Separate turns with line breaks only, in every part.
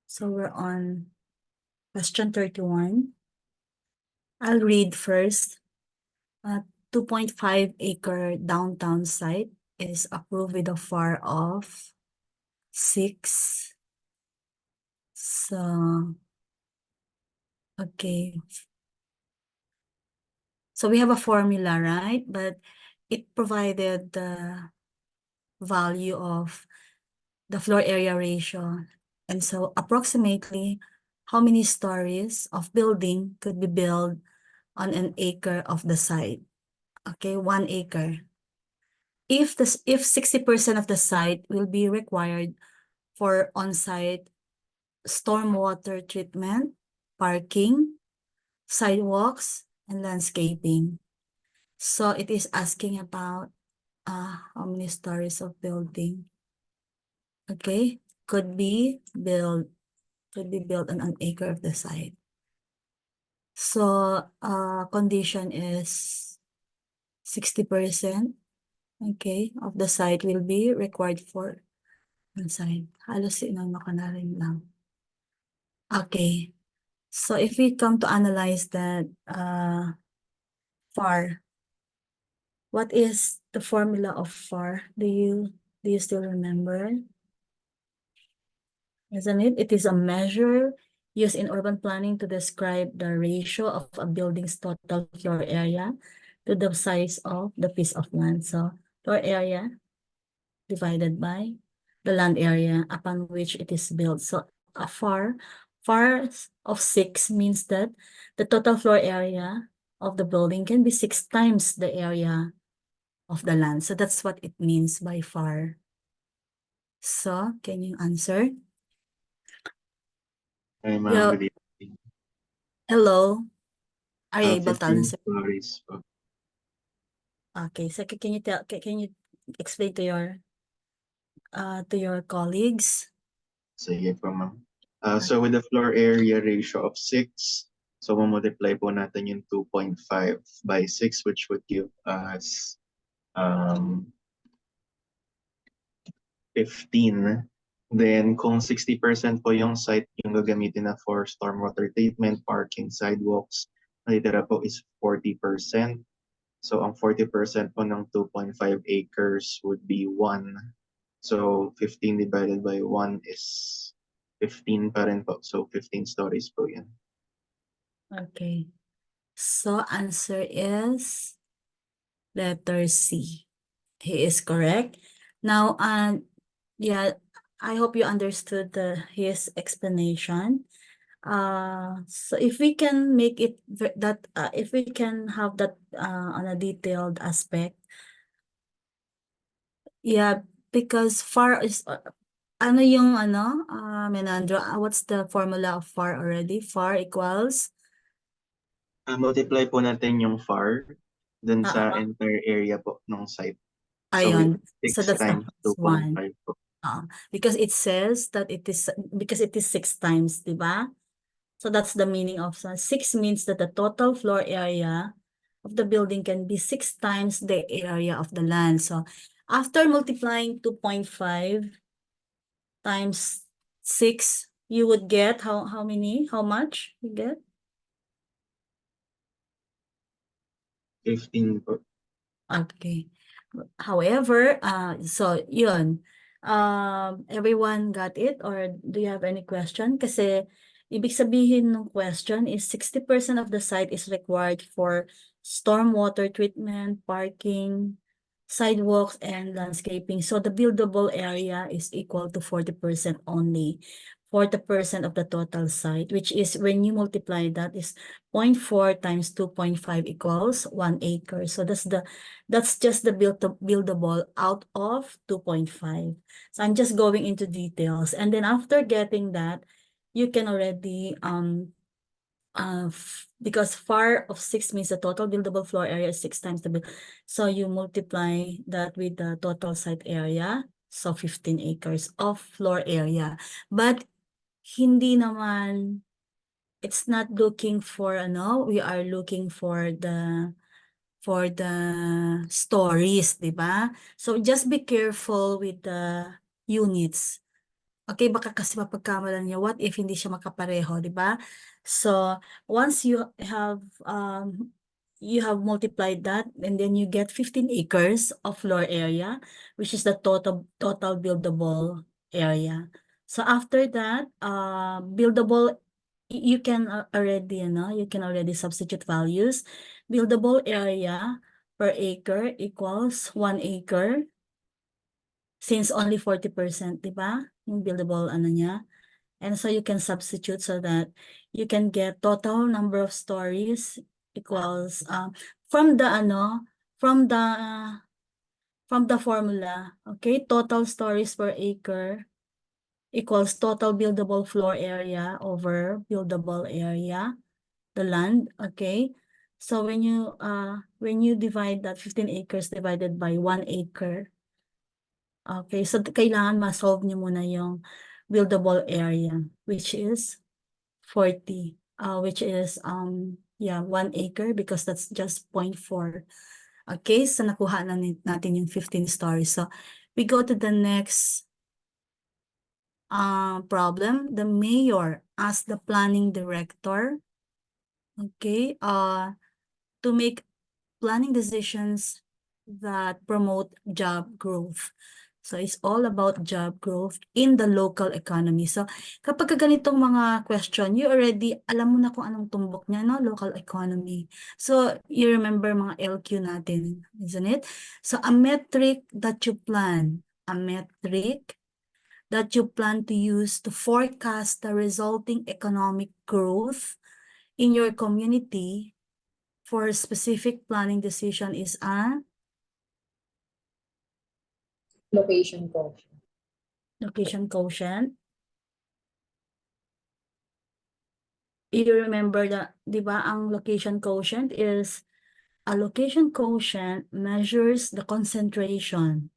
So we're on question 31. I'll read first. 2.5 acre downtown site is approved with a FAR of 6. So, okay. So we have a formula, right? But it provided the value of the floor area ratio. And so approximately how many stories of building could be built on an acre of the site? Okay, 1 acre. If 60% of the site will be required for on-site stormwater treatment, parking, sidewalks, and landscaping. So it is asking about how many stories of building. Okay, could be built on an acre of the site. So condition is 60%. Okay, of the site will be required for on-site. Halos inano ka na rin lang. Okay, so if we come to analyze that FAR, what is the formula of FAR? Do you still remember? Isn't it? It is a measure used in urban planning to describe the ratio of a building's total floor area to the size of the piece of land. So floor area divided by the land area upon which it is built. So a FAR of 6 means that the total floor area of the building can be 6 times the area of the land. So that's what it means by FAR. So can you answer?
Hi, ma'am.
Yeah.
Good evening.
Hello. Are you able to
15
answer?
stories po.
Okay. So can you explain to your colleagues?
Sige po, ma'am. So with the floor area ratio of 6, so multiply po natin yung 2.5 by 6, which would give us 15. Then kung 60% po yung site yung gagamitin na for stormwater treatment, parking, sidewalks, natitira po is 40%. So ang 40% po ng 2.5 acres would be 1. So 15 divided by 1 is 15 pa rin po. So 15 stories po yan.
Okay. So answer is letter C. He is correct. Now, yeah, I hope you understood his explanation. So if we can make it that, if we can have that on a detailed aspect, yeah, because FAR is, ano yung Menandro, what's the formula of FAR already? FAR equals?
Multiply po natin yung FAR dun sa entire area po ng site. So
Ayun. So
6
that's the
times
first one.
2.5 po.
Because it says that it is 6 times, diba? So that's the meaning of 6 means that the total floor area of the building can be 6 times the area of the land. So after multiplying 2.5 times 6, you would get how many? How much you get?
15 po.
Okay. However, so yun. Everyone got it or do you have any question? Kasi ibig sabihin ng question is 60% of the site is required for stormwater treatment, parking, sidewalks, and landscaping. So the buildable area is equal to 40% only. 40% of the total site, which is when you multiply that is 0.4 times 2.5 equals 1 acre. So that's just the buildable out of 2.5. So I'm just going into details. And then after getting that, you can already, because FAR of 6 means the total buildable floor area is 6 times the build. So you multiply that with the total site area. So 15 acres of floor area. But hindi naman, it's not looking for we are looking for the stories, di ba? So just be careful with the units. Okay, baka kasi mapagkamalan niya, what if hindi siya makapareho, di ba? So, once you have multiplied that, and then you get 15 acres of floor area, which is the total buildable area. So after that, buildable, you can already, you can already substitute values. Buildable area per acre equals 1 acre. Since only 40%, di ba? Yung buildable ano niya. And so you can substitute so that you can get total number of stories equals from the from the from the formula, okay? Total stories per acre equals total buildable floor area over buildable area, the land, okay? So when you divide that 15 acres divided by 1 acre, okay, so kailangan ma-solve niyo muna yung buildable area, which is 40, which is, 1 acre because that's just 0.4. Okay, so nakuha na natin yung 15 stories. So we go to the next problem. The mayor asked the planning director, okay, to make planning decisions that promote job growth. So it's all about job growth in the local economy. So kapag ganitong mga question, you already alam mo na kung anong tumbok niya, no? Local economy. So you remember mga LQ natin, isn't it? So a metric that you plan to use to forecast the resulting economic growth in your community for a specific planning decision is a
Location quotient.
location quotient. You remember that, di ba, ang location quotient is, a location quotient measures the concentration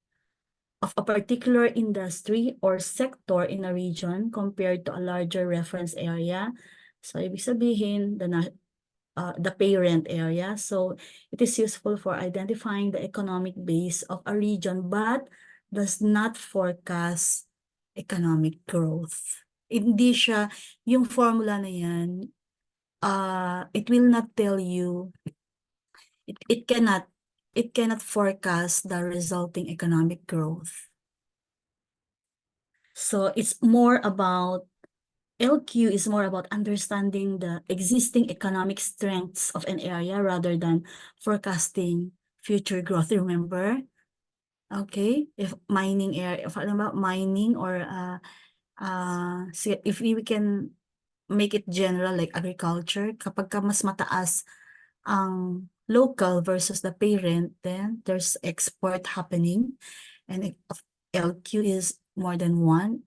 of a particular industry or sector in a region compared to a larger reference area. So, ibig sabihin, the parent area. So it is useful for identifying the economic base of a region but does not forecast economic growth. Hindi siya, yung formula na yan, it will not tell you, it cannot forecast the resulting economic growth. So it's more about LQ is more about understanding the existing economic strengths of an area rather than forecasting future growth. Remember? Okay, if mining area, if about mining or if we can make it general like agriculture, kapag ka mas mataas ang local versus the parent, then there's export happening, and if LQ is more than 1,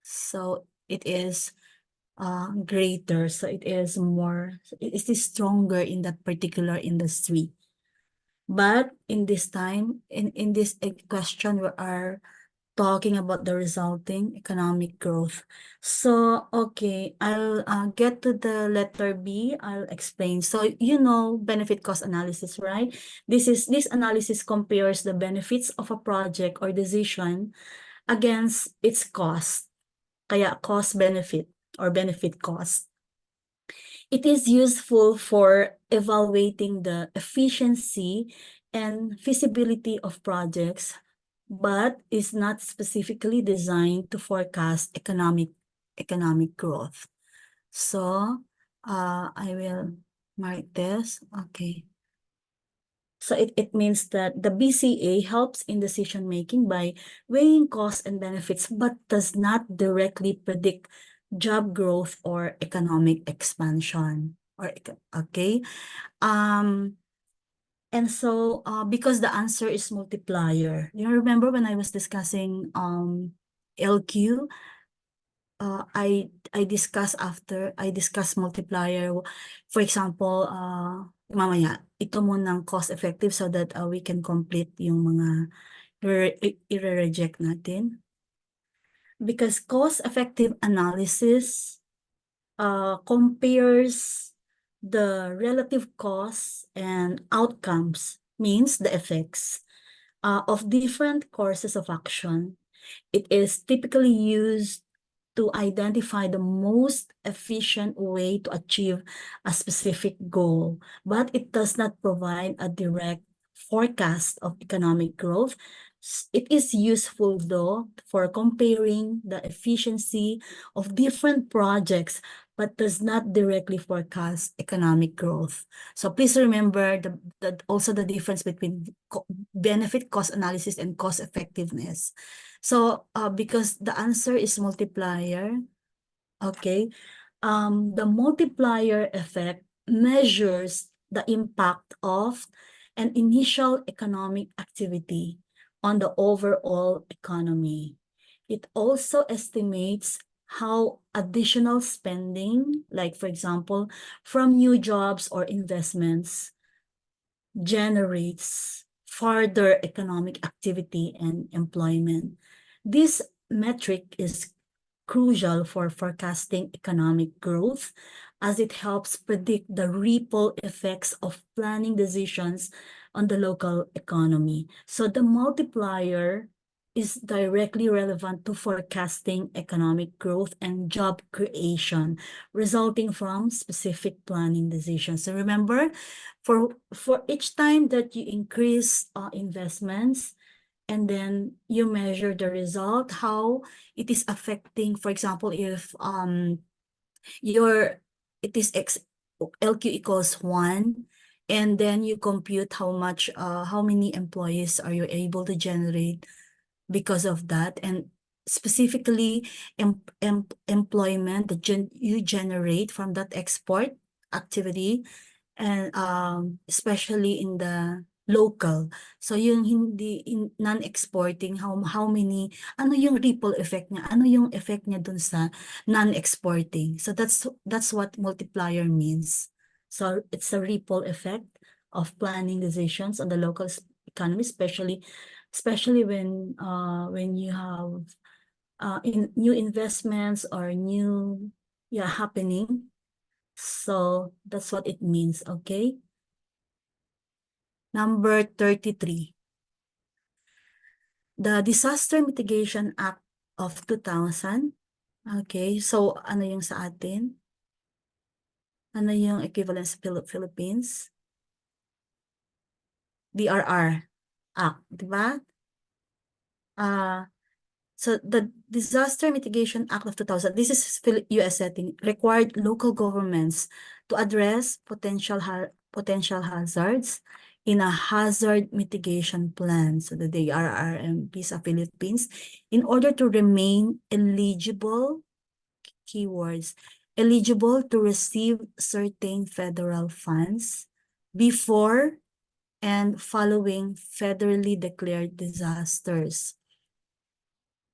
so it is greater, so it is stronger in that particular industry. But in this time, in this question, we are talking about the resulting economic growth. So, okay, I'll get to the letter B. I'll explain. So, benefit cost analysis, right? This analysis compares the benefits of a project or decision against its cost. Kaya cost benefit or benefit cost. It is useful for evaluating the efficiency and feasibility of projects, but is not specifically designed to forecast economic growth. So, I will mark this. Okay. So it means that the BCA helps in decision making by weighing costs and benefits, but does not directly predict job growth or economic expansion. Okay. And so because the answer is multiplier. You remember when I was discussing LQ, I discuss multiplier. For example, mamaya, ito munang cost effective so that we can complete yung mga i-reject natin. Because cost effective analysis compares the relative costs and outcomes, means the effects of different courses of action. It is typically used to identify the most efficient way to achieve a specific goal, but it does not provide a direct forecast of economic growth. It is useful, though, for comparing the efficiency of different projects, but does not directly forecast economic growth. So please remember also the difference between benefit cost analysis and cost effectiveness. So because the answer is multiplier, okay, the multiplier effect measures the impact of an initial economic activity on the overall economy. It also estimates how additional spending, like for example, from new jobs or investments, generates further economic activity and employment. This metric is crucial for forecasting economic growth, as it helps predict the ripple effects of planning decisions on the local economy. So the multiplier is directly relevant to forecasting economic growth and job creation resulting from specific planning decisions. So remember, for each time that you increase investments, and then you measure the result, how it is affecting, for example, if LQ equals 1, and then you compute how many employees are you able to generate because of that, and specifically employment that you generate from that export activity, and especially in the local. So yung hindi non-exporting, how many, ano yung ripple effect niya, ano yung effect niya dun sa non-exporting. So that's what multiplier means. So it's a ripple effect of planning decisions on the local economy, especially when you have in new investments or new happening. So that's what it means, okay? Number 33. The Disaster Mitigation Act of 2000. Okay, so ano yung sa atin? Ano yung equivalent sa Philippines? DRR Act, di ba? So the Disaster Mitigation Act of 2000, this is US setting, required local governments to address potential hazards in a hazard mitigation plan, so the DRRMP sa Philippines, in order to remain eligible, keywords, eligible to receive certain federal funds before and following federally declared disasters.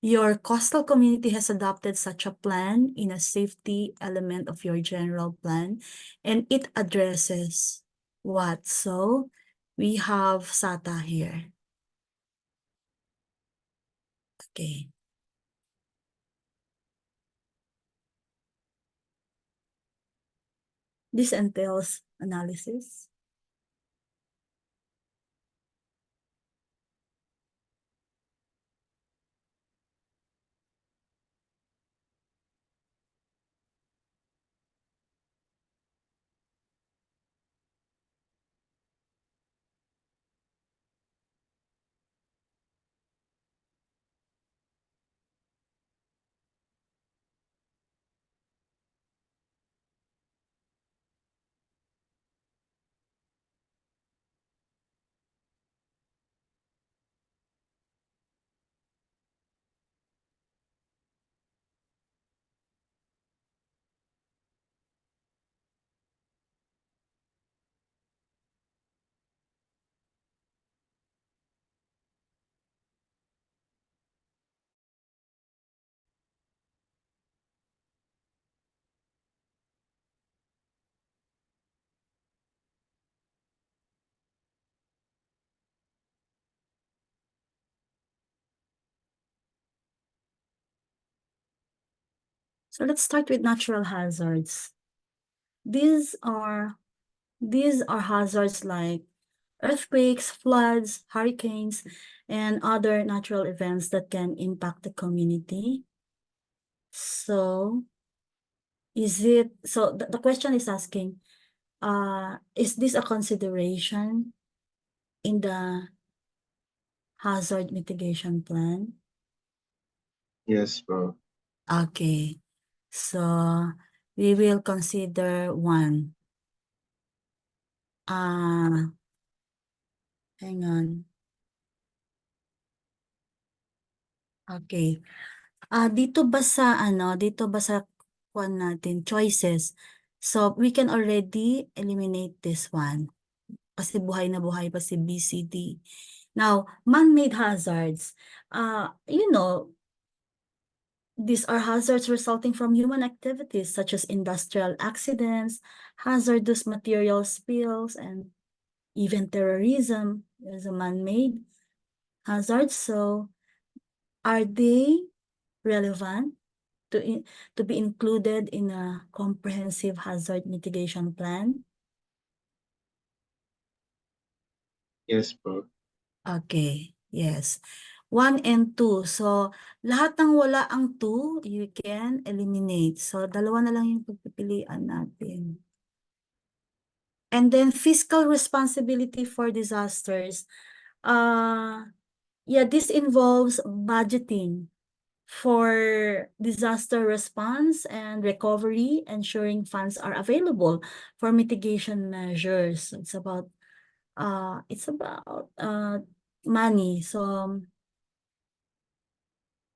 Your coastal community has adopted such a plan in a safety element of your general plan, and it addresses what? So we have SATA here. Okay. This entails analysis. So let's start with natural hazards. These are hazards like earthquakes, floods, hurricanes, and other natural events that can impact the community. So, the question is asking, is this a consideration in the hazard mitigation plan?
Yes po.
Okay. So, we will consider one. Hang on. Okay. Dito ba sa kwan natin, choices. So, we can already eliminate this one. Kasi buhay na buhay pa si BCD. Now, man-made hazards. These are hazards resulting from human activities such as industrial accidents, hazardous material spills, and even terrorism is a man-made hazard. So, are they relevant to be included in a comprehensive hazard mitigation plan?
Yes po.
Okay, yes. 1 and 2. So, lahat ng wala ang 2, you can eliminate. So, dalawa na lang yung pagpipilian natin. And then, fiscal responsibility for disasters. This involves budgeting for disaster response and recovery, ensuring funds are available for mitigation measures. It's about money. So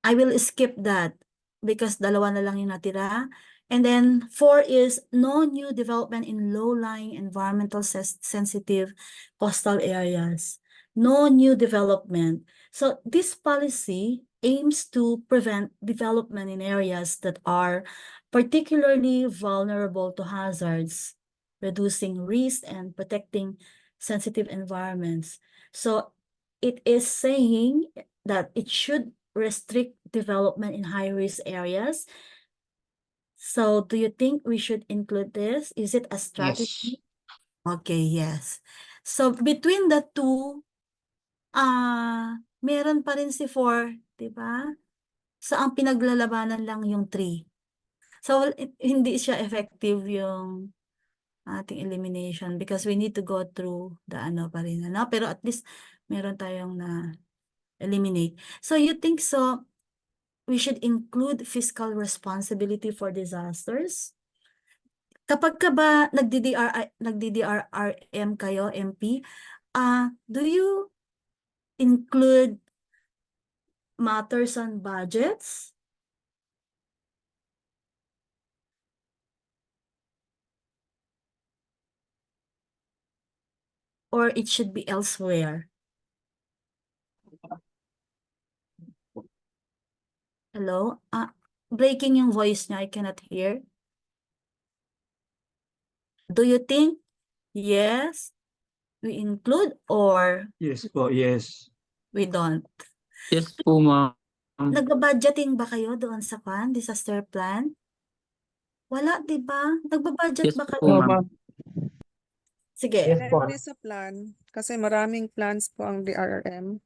I will skip that because dalawa na lang yung natira. And then 4 is no new development in low-lying environmental sensitive coastal areas. No new development. So this policy aims to prevent development in areas that are particularly vulnerable to hazards, reducing risk and protecting sensitive environments. So it is saying that it should restrict development in high-risk areas. So do you think we should include this? Is it a
Yes.
strategy? Okay, yes. So between the two, meron pa rin si 4, di ba? So ang pinaglalabanan lang yung 3. So hindi siya effective yung ating elimination because we need to go through the pa rin, Pero at least meron tayong na eliminate. So you think we should include fiscal responsibility for disasters? Kapag ka ba nagdi-DRRM kayo, MP, do you include matters on budgets? Or it should be elsewhere? Hello? Breaking yung voice niya, I cannot hear. Do you think yes, we include or
Yes po, yes.
we don't?
Yes po, ma'am.
Nagba-budgeting ba kayo doon sa disaster plan? Wala, di ba? Nagba-budget
Yes
ba
po,
kayo?
ma'am.
Sige.
Yes po.
Depende sa plan. Kasi maraming plans po ang DRRM.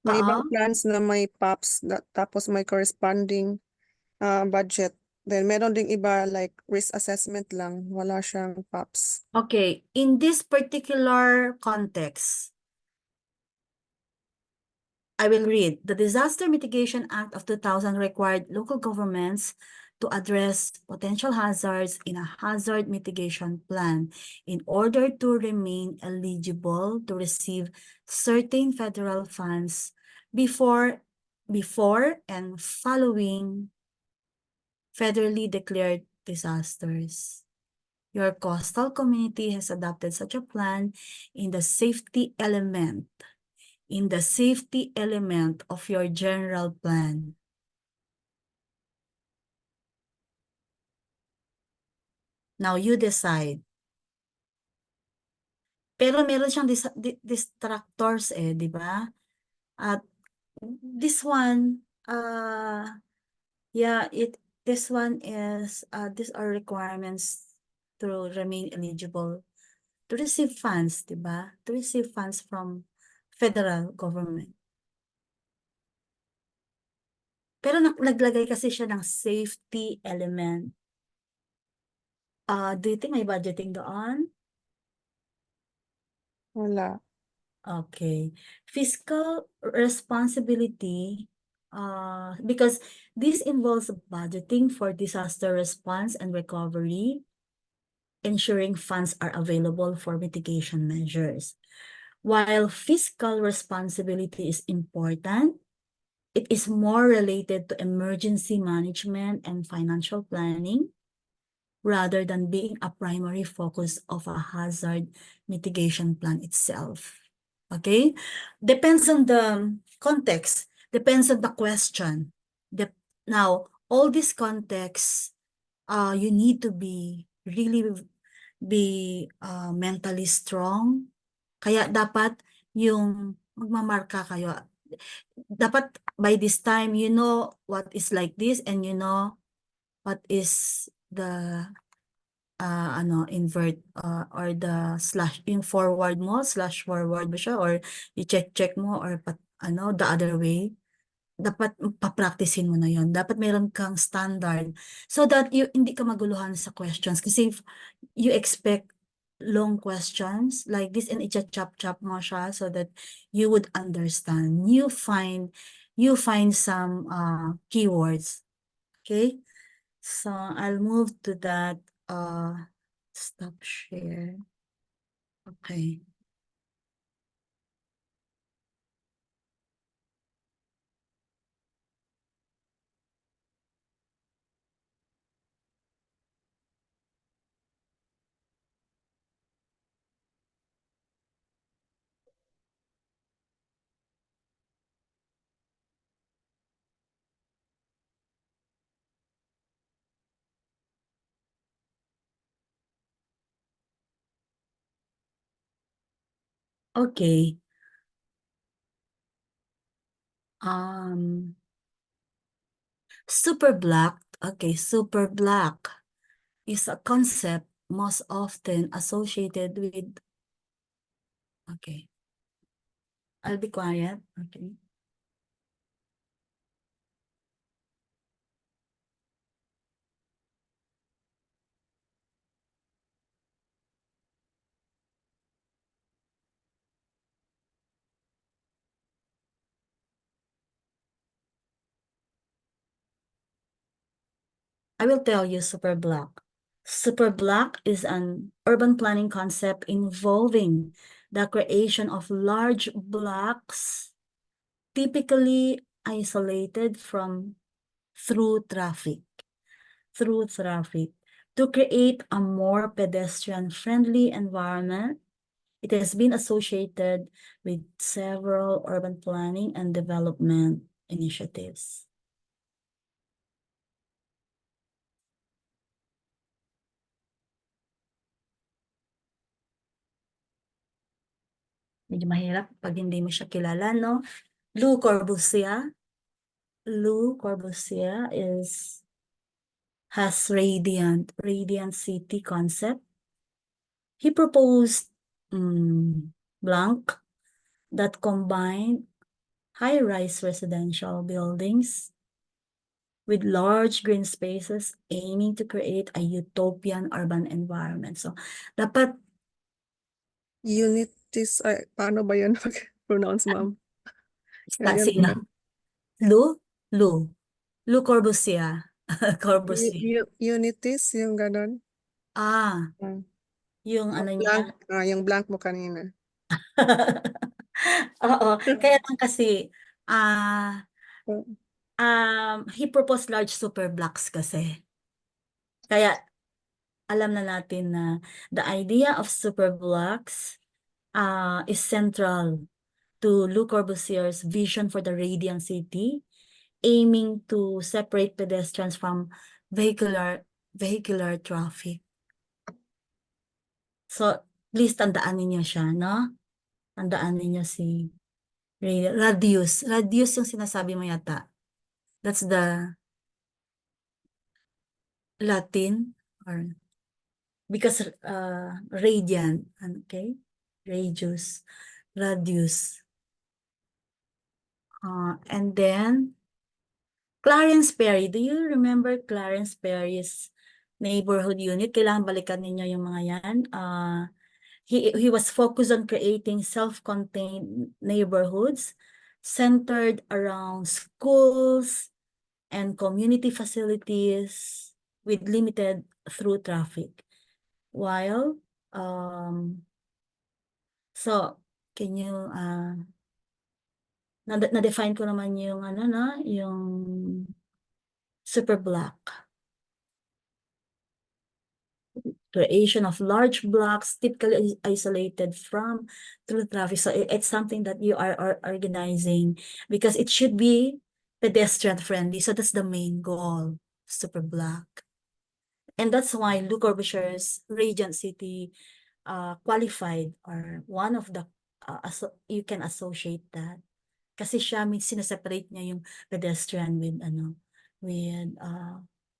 May
Oo.
ibang plans na may POPs, tapos may corresponding budget. Then meron ding iba like risk assessment lang, wala siyang POPs.
Okay, in this particular context, I will read. The Disaster Mitigation Act of 2000 required local governments to address potential hazards in a hazard mitigation plan in order to remain eligible to receive certain federal funds before and following federally declared disasters. Your coastal community has adopted such a plan in the safety element of your general plan. Now you decide. Pero meron siyang distractors di ba? At this one, this one is, these are requirements to remain eligible to receive funds, di ba? To receive funds from federal government. Pero naglagay kasi siya ng safety element. Do you think may budgeting doon?
Wala.
Okay. Fiscal responsibility, because this involves budgeting for disaster response and recovery, ensuring funds are available for mitigation measures. While fiscal responsibility is important, it is more related to emergency management and financial planning rather than being a primary focus of a hazard mitigation plan itself. Okay? Depends on the context, depends on the question. Now, all these contexts, you need to be mentally strong. Kaya dapat yung magmamarka kayo. Dapat by this time, you know what is like this and you know what is the invert or the slash, yung forward mo, slash forward ba siya or i-check mo or the other way. Dapat papracticein mo na yon. Dapat meron kang standard so that hindi ka maguluhan sa questions. Kasi if you expect long questions like this and i-chop mo siya so that you would understand. You find some keywords. Okay? So I'll move to that stop share. Okay. Okay. Super black. Okay, super black is a concept most often associated with. Okay. I'll be quiet. Okay. I will tell you super black. Super black is an urban planning concept involving the creation of large blocks, typically isolated from through traffic, to create a more pedestrian-friendly environment. It has been associated with several urban planning and development initiatives. Medyo mahirap pag hindi mo siya kilala, no? Le Corbusier. Le Corbusier has radiant city concept. He proposed blank that combined high-rise residential buildings with large green spaces aiming to create a utopian urban environment. So, dapat
Unitis, ay, paano ba yun pag-pronounce, ma'am? Yan,
sino? Le Corbusier. Corbusier.
Unitis, yung ganon.
Ah,
Ah,
yung ano
blank,
niya.
yung blank mo kanina.
Oo, kaya lang kasi he proposed large super blocks kasi. Kaya alam na natin na the idea of super blocks is central to Le Corbusier's vision for the radiant city, aiming to separate pedestrians from vehicular traffic. So, please tandaan ninyo siya, no? Tandaan ninyo si radius. Radius yung sinasabi mo yata. That's the Latin or because radiant, okay? Radius. And then Clarence Perry, do you remember Clarence Perry's neighborhood unit? Kailangan balikan ninyo yung mga yan. He was focused on creating self-contained neighborhoods centered around schools and community facilities with limited through traffic. While, so, can you, na-define ko naman yung yung super block. Creation of large blocks typically isolated from through traffic. So it's something that you are organizing because it should be pedestrian friendly. So that's the main goal, super block. And that's why Le Corbusier's Regent City qualified, or one of the, you can associate that. Kasi siya, sineseparate niya yung pedestrian with,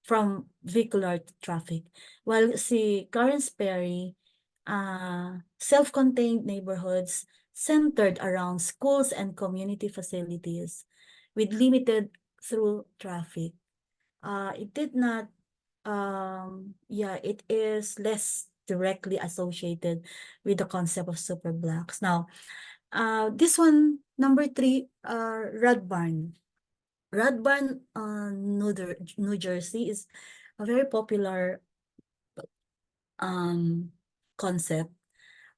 from vehicular traffic. While si Clarence Perry, self-contained neighborhoods centered around schools and community facilities with limited through traffic. It did not, it is less directly associated with the concept of super blocks. Now, this one, number 3, Radbarn. Radbarn, New Jersey is a very popular concept.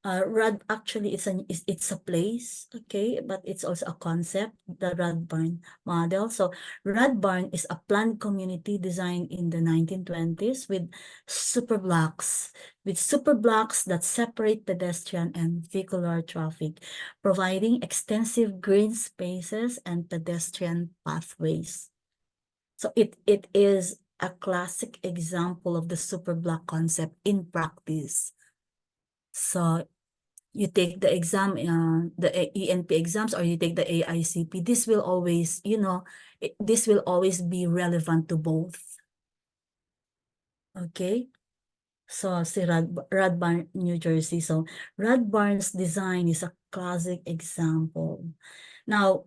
Actually, it's a place, okay, but it's also a concept, the Radbarn model. So Radbarn is a planned community designed in the 1920s with super blocks that separate pedestrian and vehicular traffic, providing extensive green spaces and pedestrian pathways. So it is a classic example of the super block concept in practice. So you take the exam, the ENP exams, or you take the AICP, this will always, this will always be relevant to both. Okay? So, si Radbarn, New Jersey. So, Radbarn's design is a classic example. Now,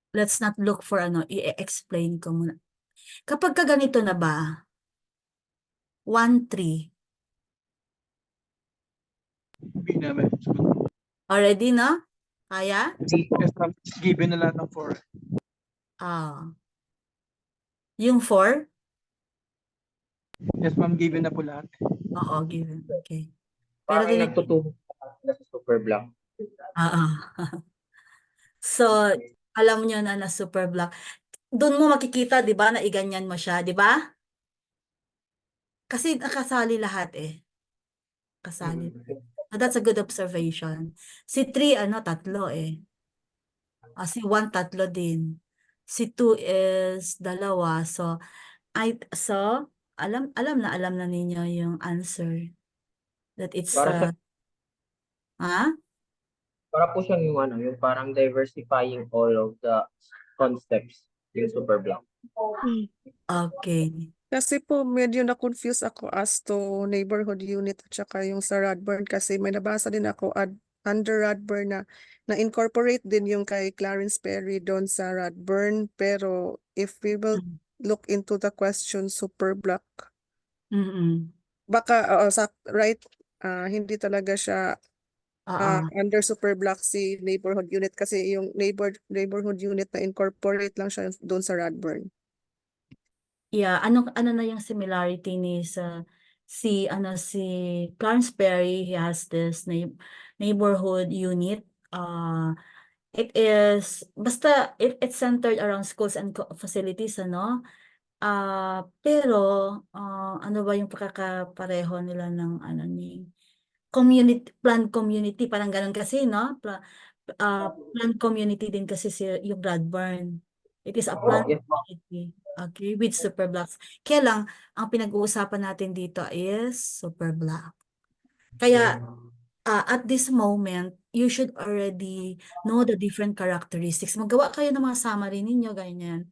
let's not look for i-explain ko muna. Kapag ka ganito na ba, 1, 3.
Hindi naman.
Already, no? Kaya?
Yes, ma'am. Given na lahat ng 4.
Yung 4?
Yes, ma'am. Given na po lahat.
Oo, given. Okay. Pero
Parang nagtuturo sila sa super block.
So, alam nyo na super block. Doon mo makikita, di ba, na iganyan mo siya, di ba? Kasi nakasali lahat eh. Kasali. So that's a good observation. Si 3, 3 eh. Si 1, 3 din. Si 2 is 2. So, alam na ninyo yung answer. That it's,
Para
ha?
para po siyang yung yung parang diversifying all of the concepts yung super block.
Okay.
Kasi po medyo na-confuse ako as to neighborhood unit at saka yung sa Radburn kasi may nabasa din ako under Radburn na incorporate din yung kay Clarence Perry doon sa Radburn, pero if we will look into the question super block, baka right, hindi talaga siya under super block si neighborhood unit kasi yung neighborhood unit na incorporate lang siya doon sa Radburn.
Yeah, ano na yung similarity ni si Clarence Perry, he has this neighborhood unit. It is basta it's centered around schools and facilities, pero ano ba yung pagkakapareho nila ng ni planned community, parang ganun kasi, no? Planned community din kasi yung Radburn. It is a planned community. Okay, with super blocks. Kaya lang, ang pinag-uusapan natin dito is super block. Kaya, at this moment, you should already know the different characteristics. Magawa kayo ng mga summary ninyo, ganyan.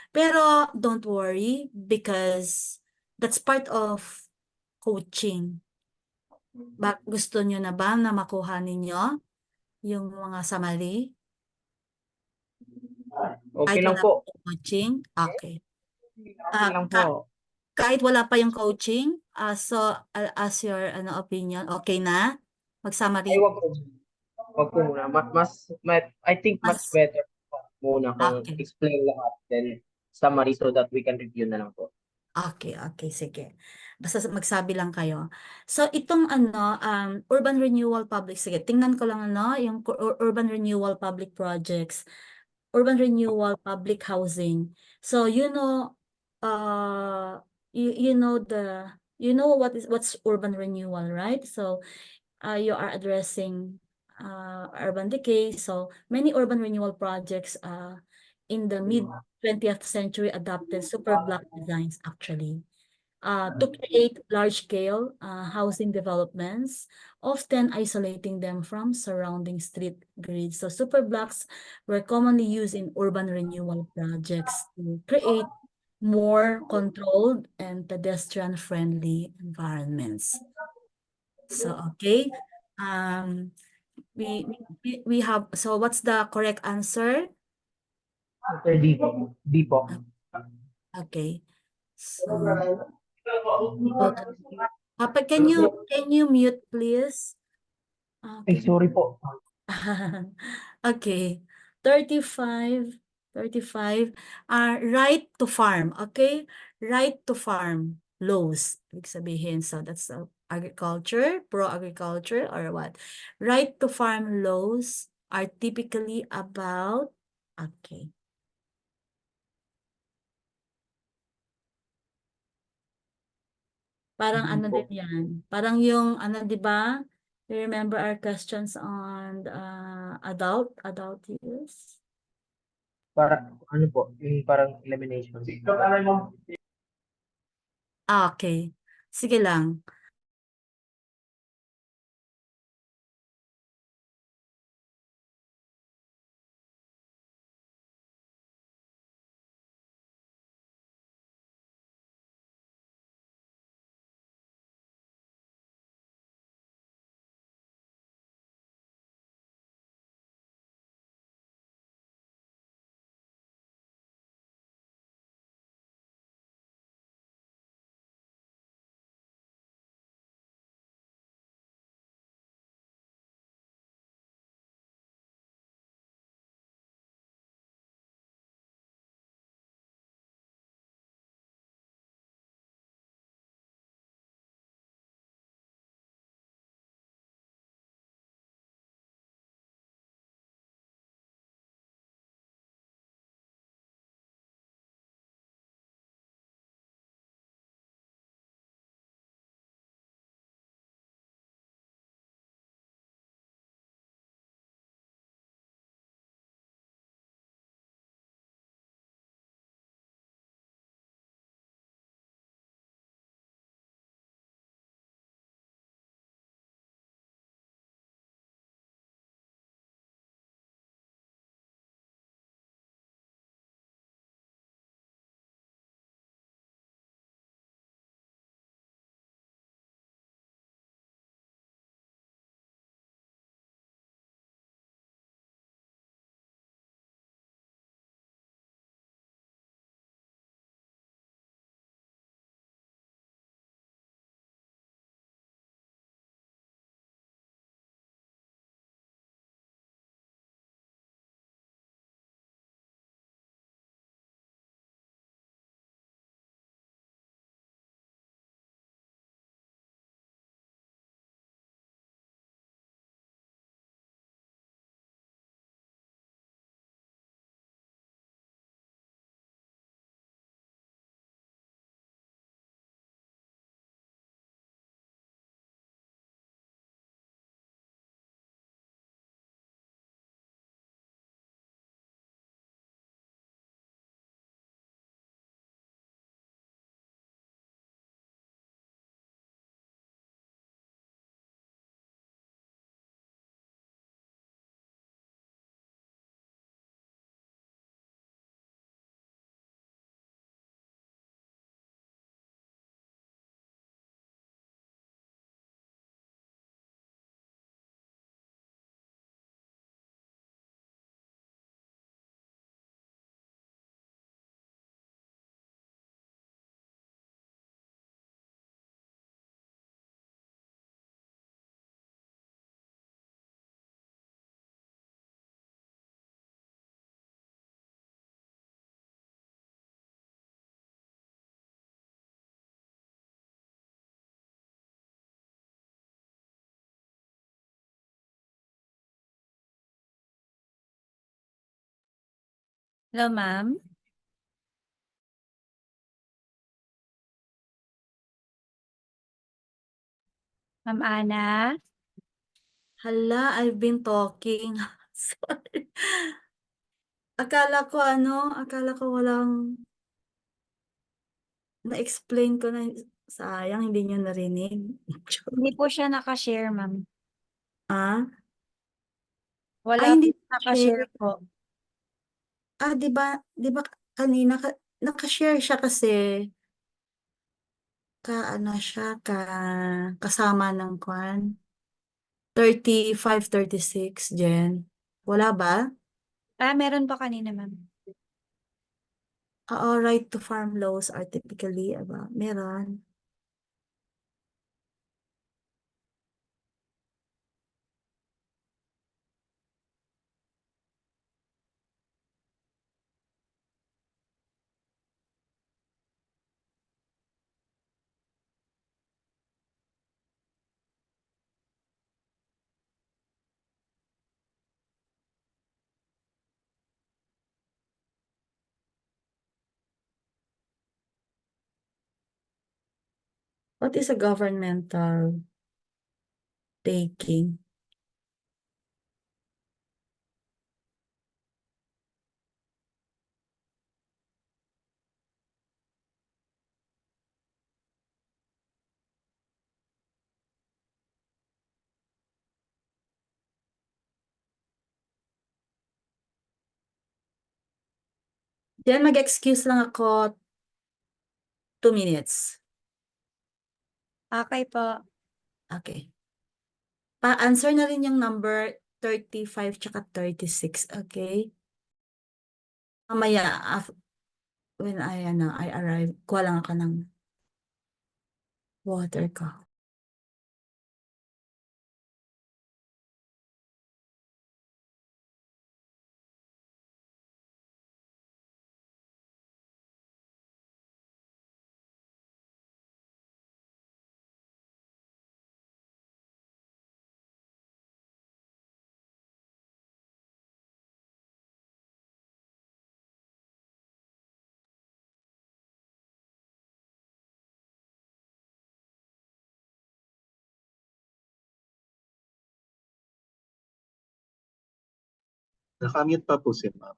Pero, don't worry because that's part of coaching. Gusto nyo na ba na makuha ninyo yung mga summary?
Okay
Kahit
lang
wala
po.
pa yung coaching? Okay.
Okay lang po.
Kahit wala pa yung coaching, so as your opinion, okay na?
Ay,
Mag-summary?
wag po. Wag po muna. I think much
Mas,
better muna kung
okay.
explain lahat then summary so that we can review na lang po.
Okay, sige. Basta magsabi lang kayo. So itong urban renewal public, sige, tingnan ko lang yung urban renewal public projects, urban renewal public housing. So you know what's urban renewal, right? So you are addressing urban decay. So many urban renewal projects in the mid 20th century adopted super block designs actually to create large-scale housing developments, often isolating them from surrounding street grids. So super blocks were commonly used in urban renewal projects to create more controlled and pedestrian-friendly environments. So okay, um, we have. So what's the correct answer?
Sir, di po. Di po.
Okay, so. Can you mute please?
Ay,
Okay.
sorry po.
Okay. 35, 35. Right to farm. Okay? Right to farm laws. Ibig sabihin. So that's agriculture, pro-agriculture, or what? Right to farm laws are typically about, okay. Parang
Hindi po.
din yan. Parang yung di ba? You remember our questions on adult use?
Ano po, yung parang elimination.
Okay. Sige lang.
Hello, ma'am. Ma'am Ana.
Hala, I've been talking. Sorry. Akala ko walang na-explain ko na sayang hindi niyo narinig.
Hindi po siya nakashare, ma'am.
Ah?
Wala
Ay, hindi
po nakashare po.
di ba kanina nakashare siya kasi kasama ng kwan 35, 36, Jen. Wala ba?
Meron pa kanina, ma'am.
Oo, right to farm laws are typically, meron. What is a governmental taking? Jen, mag-excuse lang ako 2 minutes.
Okay po.
Okay. Pa-answer na rin yung number 35 tsaka 36, okay? Mamaya, when I arrive, kuha lang ako ng water ko.
Nakamute pa po si ma'am.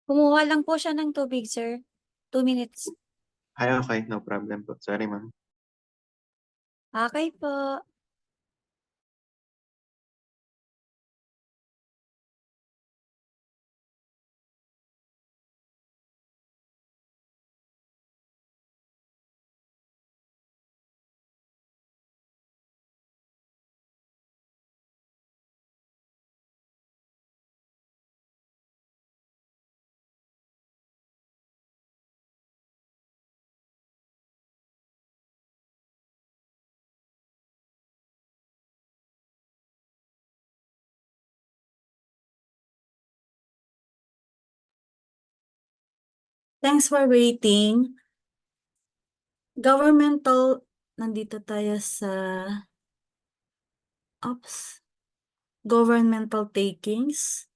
Kumuha lang po siya ng tubig, sir. 2 minutes.
Ay, okay, no problem po. Sorry ma'am.
Okay po.
Thanks for waiting. Nandito tayo sa governmental takings.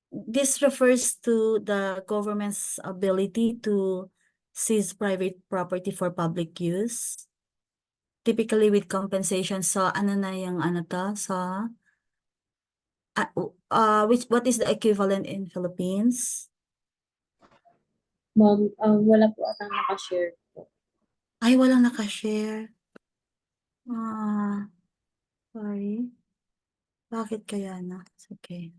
This refers to the government's ability to seize private property for public use, typically with compensation. So, ano na yung ano to? So, what is the equivalent in Philippines?
Ma'am, wala po atang nakashare po.
Ay, walang nakashare. Sorry. Bakit kaya na? It's okay.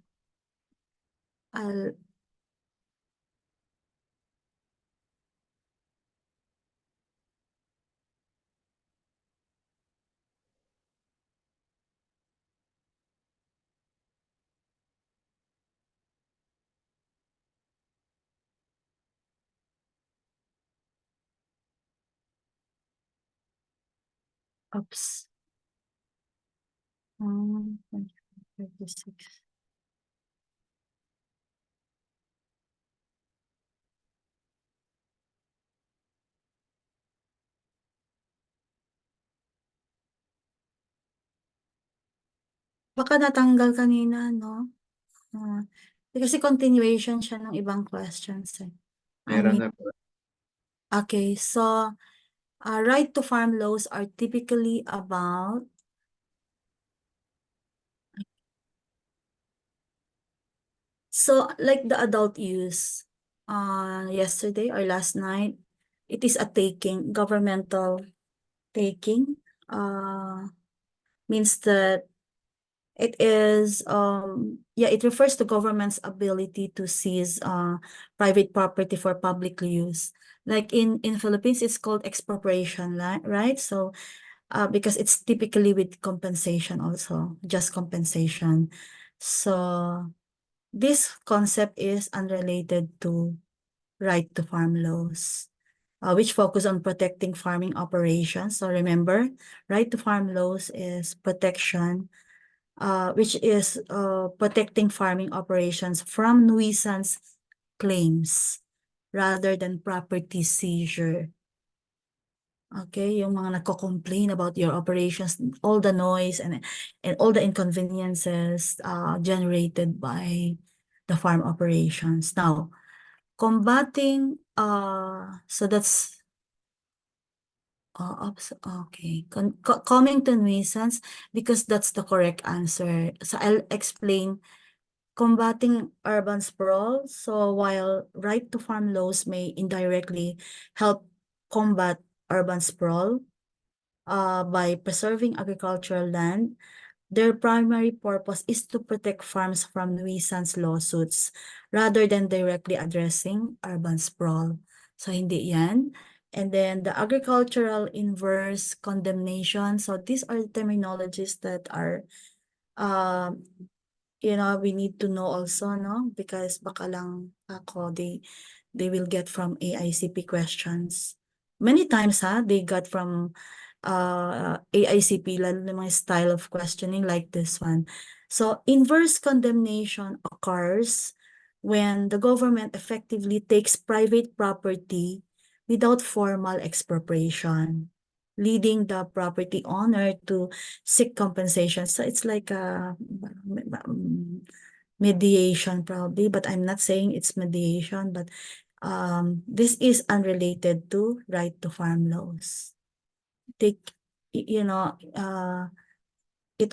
Oops. 36. Baka natanggal kanina, no? Ah, kasi continuation siya ng ibang questions eh.
Meron na po.
Okay, so right to farm laws are typically about like the adult use yesterday or last night, it is a taking, governmental taking, means that it is it refers to government's ability to seize private property for public use. Like in Philippines, it's called expropriation, right? So because it's typically with compensation also, just compensation. So this concept is unrelated to right to farm laws, which focus on protecting farming operations. So remember, right to farm laws is protection, which is protecting farming operations from nuisance claims rather than property seizure. Okay, yung mga nagko-complain about your operations, all the noise and all the inconveniences generated by the farm operations. Now, combating so that's okay. Coming to nuisance, because that's the correct answer. So I'll explain combating urban sprawl. So while right to farm laws may indirectly help combat urban sprawl by preserving agricultural land, their primary purpose is to protect farms from nuisance lawsuits rather than directly addressing urban sprawl. So hindi yan. And then the agricultural inverse condemnation. So these are terminologies that are we need to know also, no? Because baka lang ako, they will get from AICP questions. Many times, they got from AICP, lalo na mga style of questioning like this one. So inverse condemnation occurs when the government effectively takes private property without formal expropriation, leading the property owner to seek compensation. So it's like a mediation probably, but I'm not saying it's mediation, but this is unrelated to right to farm laws. It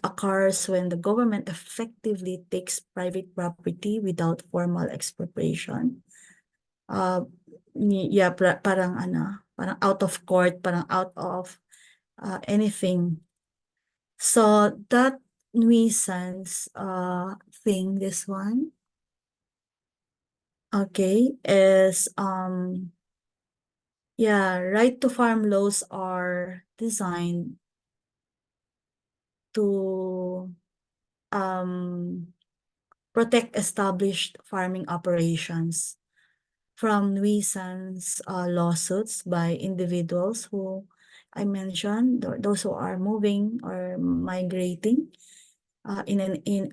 occurs when the government effectively takes private property without formal expropriation. Parang out of court, parang out of anything. So that nuisance thing, this one, okay, is right to farm laws are designed to protect established farming operations from nuisance lawsuits by individuals who I mentioned, those who are moving or migrating in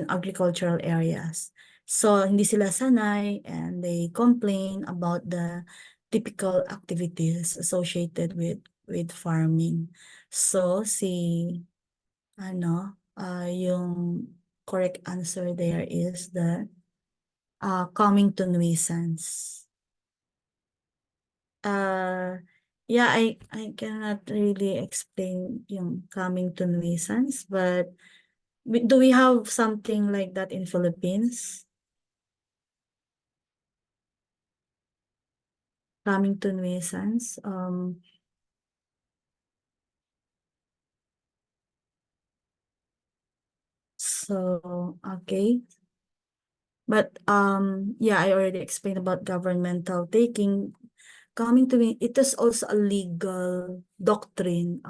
agricultural areas. So hindi sila sanay and they complain about the typical activities associated with farming. So yung correct answer there is the coming to nuisance. I cannot really explain yung coming to nuisance, but do we have something like that in Philippines? Coming to nuisance. So okay. But I already explained about governmental taking. Coming to me, it is also a legal doctrine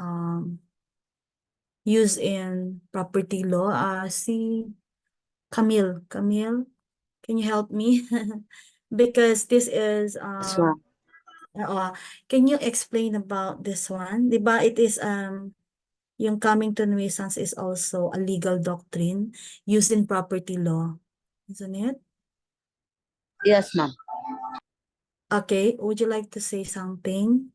used in property law. Si Camille, can you help me? Because this is can you explain about this one? Diba it is yung coming to nuisance is also a legal doctrine used in property law, isn't it?
Yes, ma'am.
Okay, would you like to say something?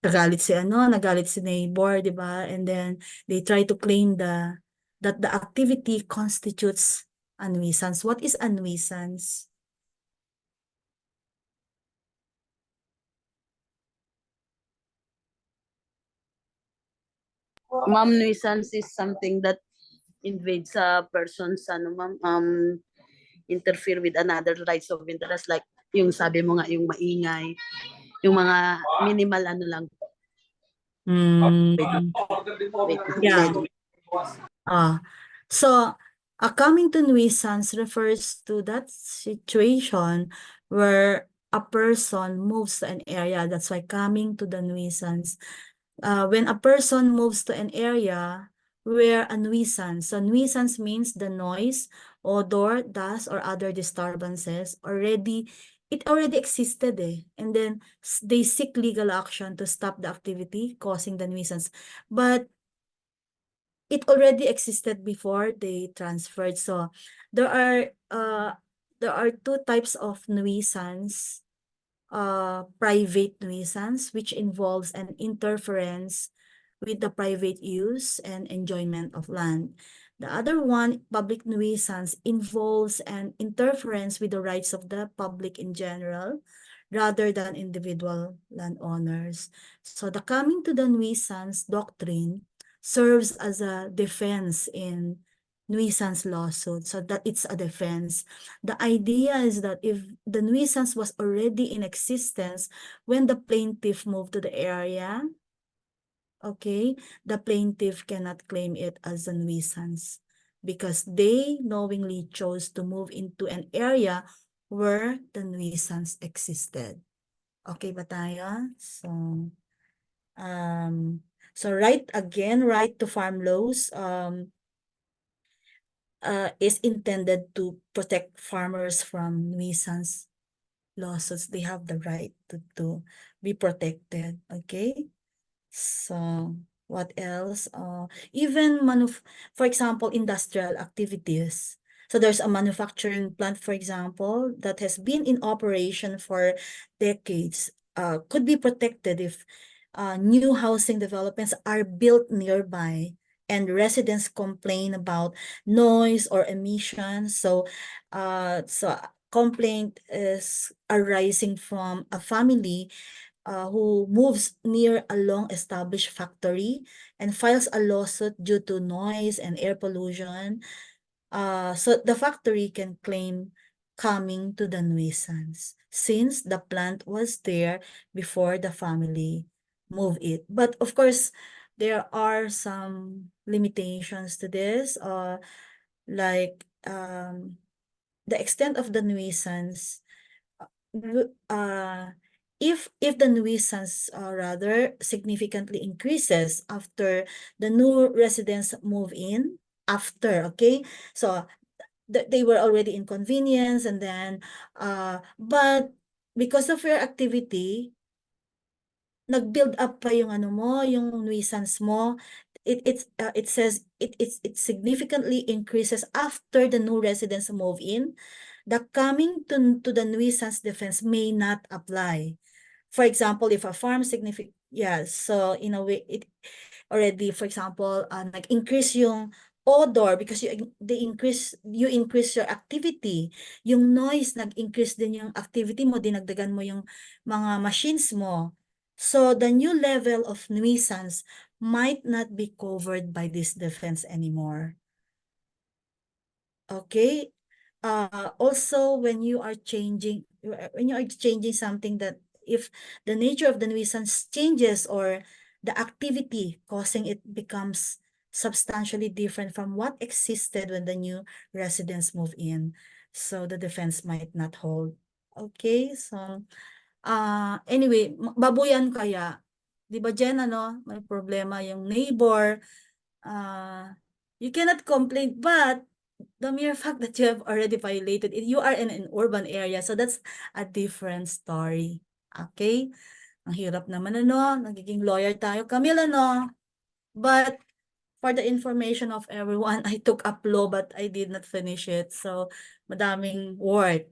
nagalit si neighbor, di ba? And then they try to claim that the activity constitutes a nuisance. What is a nuisance?
Ma'am, nuisance is something that invades a person's interfere with another rights of interest, like yung sabi mo nga, yung maingay, yung mga minimal lang.
Hmm.
Wait.
Yeah. So coming to nuisance refers to that situation where a person moves to an area. That's why coming to the nuisance. When a person moves to an area where a nuisance, so nuisance means the noise, odor, dust, or other disturbances it already existed and then they seek legal action to stop the activity causing the nuisance. But it already existed before they transferred. So there are two types of nuisance. Private nuisance, which involves an interference with the private use and enjoyment of land. The other one, public nuisance, involves an interference with the rights of the public in general, rather than individual landowners. So the coming to the nuisance doctrine serves as a defense in nuisance lawsuit, so that it's a defense. The idea is that if the nuisance was already in existence when the plaintiff moved to the area, okay, the plaintiff cannot claim it as a nuisance because they knowingly chose to move into an area where the nuisance existed. Okay ba tayo? So right to farm laws is intended to protect farmers from nuisance lawsuits. They have the right to be protected. Okay. So what else? Even for example, industrial activities. So there's a manufacturing plant, for example, that has been in operation for decades. Could be protected if new housing developments are built nearby and residents complain about noise or emissions. So complaint is arising from a family who moves near a long-established factory and files a lawsuit due to noise and air pollution. So the factory can claim coming to the nuisance since the plant was there before the family moved it. But of course, there are some limitations to this, like the extent of the nuisance. If the nuisance rather significantly increases after the new residents move in, okay, so they were already inconvenienced, and then but because of your activity, nag-build up pa yung yung nuisance mo. It says it significantly increases after the new residents move in. The coming to the nuisance defense may not apply. For example, if a farm so in a way it already, for example, nag-increase yung odor because you increase your activity. Yung noise, nag-increase din yung activity mo, dinagdagan mo yung mga machines mo. So the new level of nuisance might not be covered by this defense anymore. Okay. Also, when you are changing something, that if the nature of the nuisance changes or the activity causing it becomes substantially different from what existed when the new residents move in, so the defense might not hold. Okay, so anyway, babuyan kaya, di ba Jen, may problema yung neighbor, you cannot complain, but the mere fact that you have already violated it, you are in an urban area, so that's a different story. Okay? Ang hirap naman, nagiging lawyer tayo. Camille, but for the information of everyone, I took up law but I did not finish it. So, madaming work.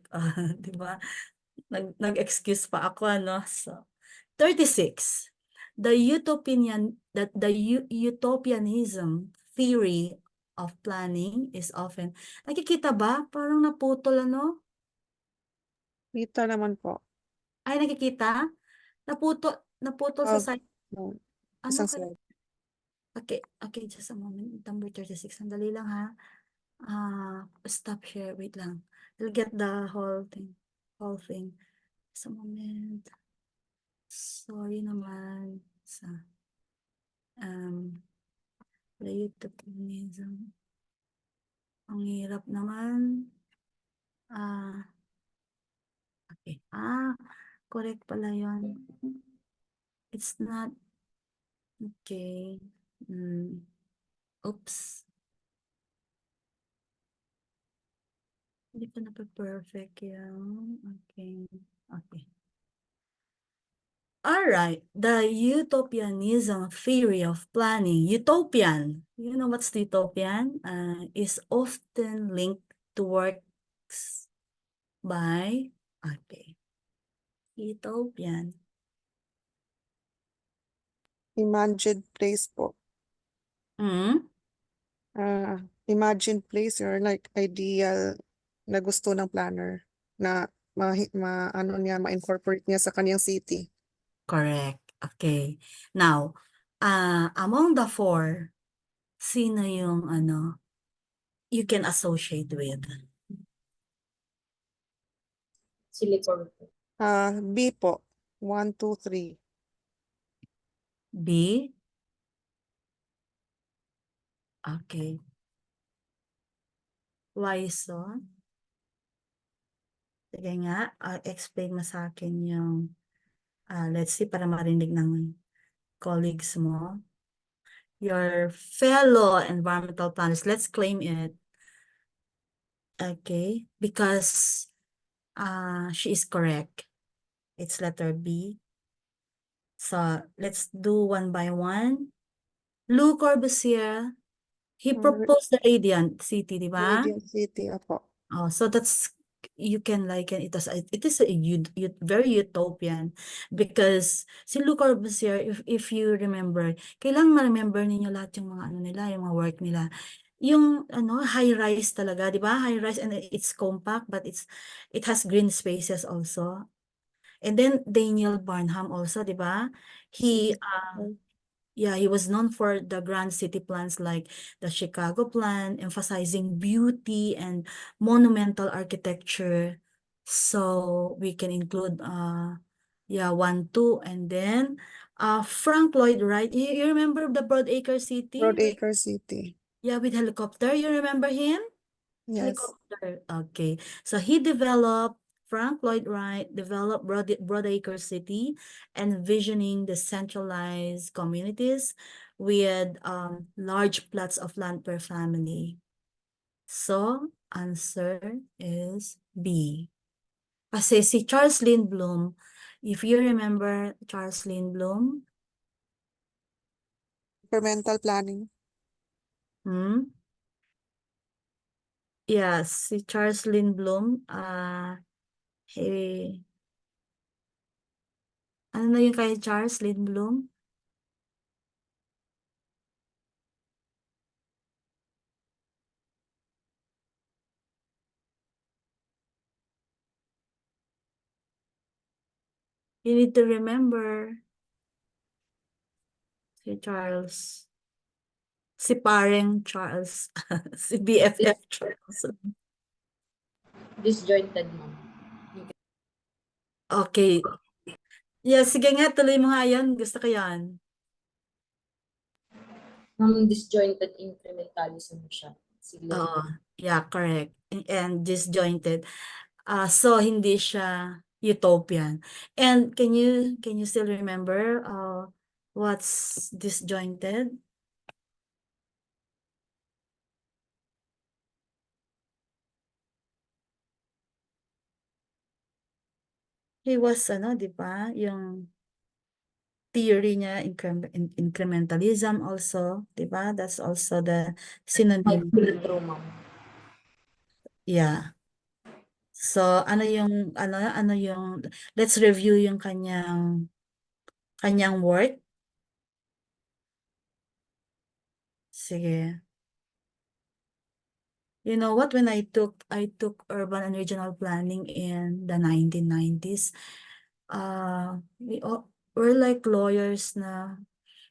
Di ba? Nag-excuse pa ako, So, 36. the utopianism theory of planning is often, nakikita ba? Parang naputol ano?
Kita naman po.
Ay, nakikita? Naputol sa
Oh,
side.
no.
Ano
Isang
kaya?
slide.
Okay, just a moment. Number 36. Sandali lang ha. Stop share. Wait lang. I'll get the whole thing. Just a moment. Sorry naman. The utopianism. Ang hirap naman. Okay. Correct pala yun. It's not. Okay. Oops. Hindi pa na-perfect yun. Okay. All right. The utopianism theory of planning. Utopian. You know what's the utopian? Is often linked to works by. Okay. Utopian.
Imagined place po. Imagined place or like ideal na gusto ng planner na ano niya, ma-incorporate niya sa kanyang city.
Correct. Okay. Now, among the four, sino yung you can associate with?
Silicon po.
B po. 1, 2, 3.
B? Okay. Why so? Sige nga, explain mo sa akin yung, let's see, para marinig ng colleagues mo. Your fellow environmental planners, let's claim it. Okay, because she is correct. It's letter B. So, let's do one by one. Lou Corbusier, he proposed the Radiant City, di ba?
Radiant City, apo.
Oh, so that's, you can liken it as it is a very utopian because si Lou Corbusier, if you remember, kailangan ma-remember ninyo lahat yung mga nila, yung mga work nila. Yung high rise talaga, di ba? High rise and it's compact but it has green spaces also. And then Daniel Barnham also, di ba? He he was known for the grand city plans like the Chicago plan, emphasizing beauty and monumental architecture. So we can include 1, 2, and then Frank Lloyd Wright. You remember the Broadacre City?
Broadacre City.
Yeah, with helicopter. You remember him?
Yes.
Helicopter. Okay. So Frank Lloyd Wright developed Broadacre City, envisioning the centralized communities with large plots of land per family. So, answer is B. Kasi si Charles Lindblom, if you remember Charles Lindblom,
Incremental planning.
yes, si Charles Lindblom, ano na yung kay Charles Lindblom? You need to remember si Charles. Si pareng Charles. Si BFF Charles.
Disjointed, ma'am.
Okay. Yeah, sige nga, tuloy mo nga yan. Gusto ko yan.
Disjointed incrementalism siya.
Oo. Yeah, correct. And disjointed. So, hindi siya utopian. And can you still remember what's disjointed? He was, di ba? Yung theory niya, incrementalism also, di ba? That's also the synonym.
True, ma'am.
Yeah. So, ano yung, let's review yung kanyang work. Sige. You know what, when I took urban and regional planning in the 1990s, we're like lawyers na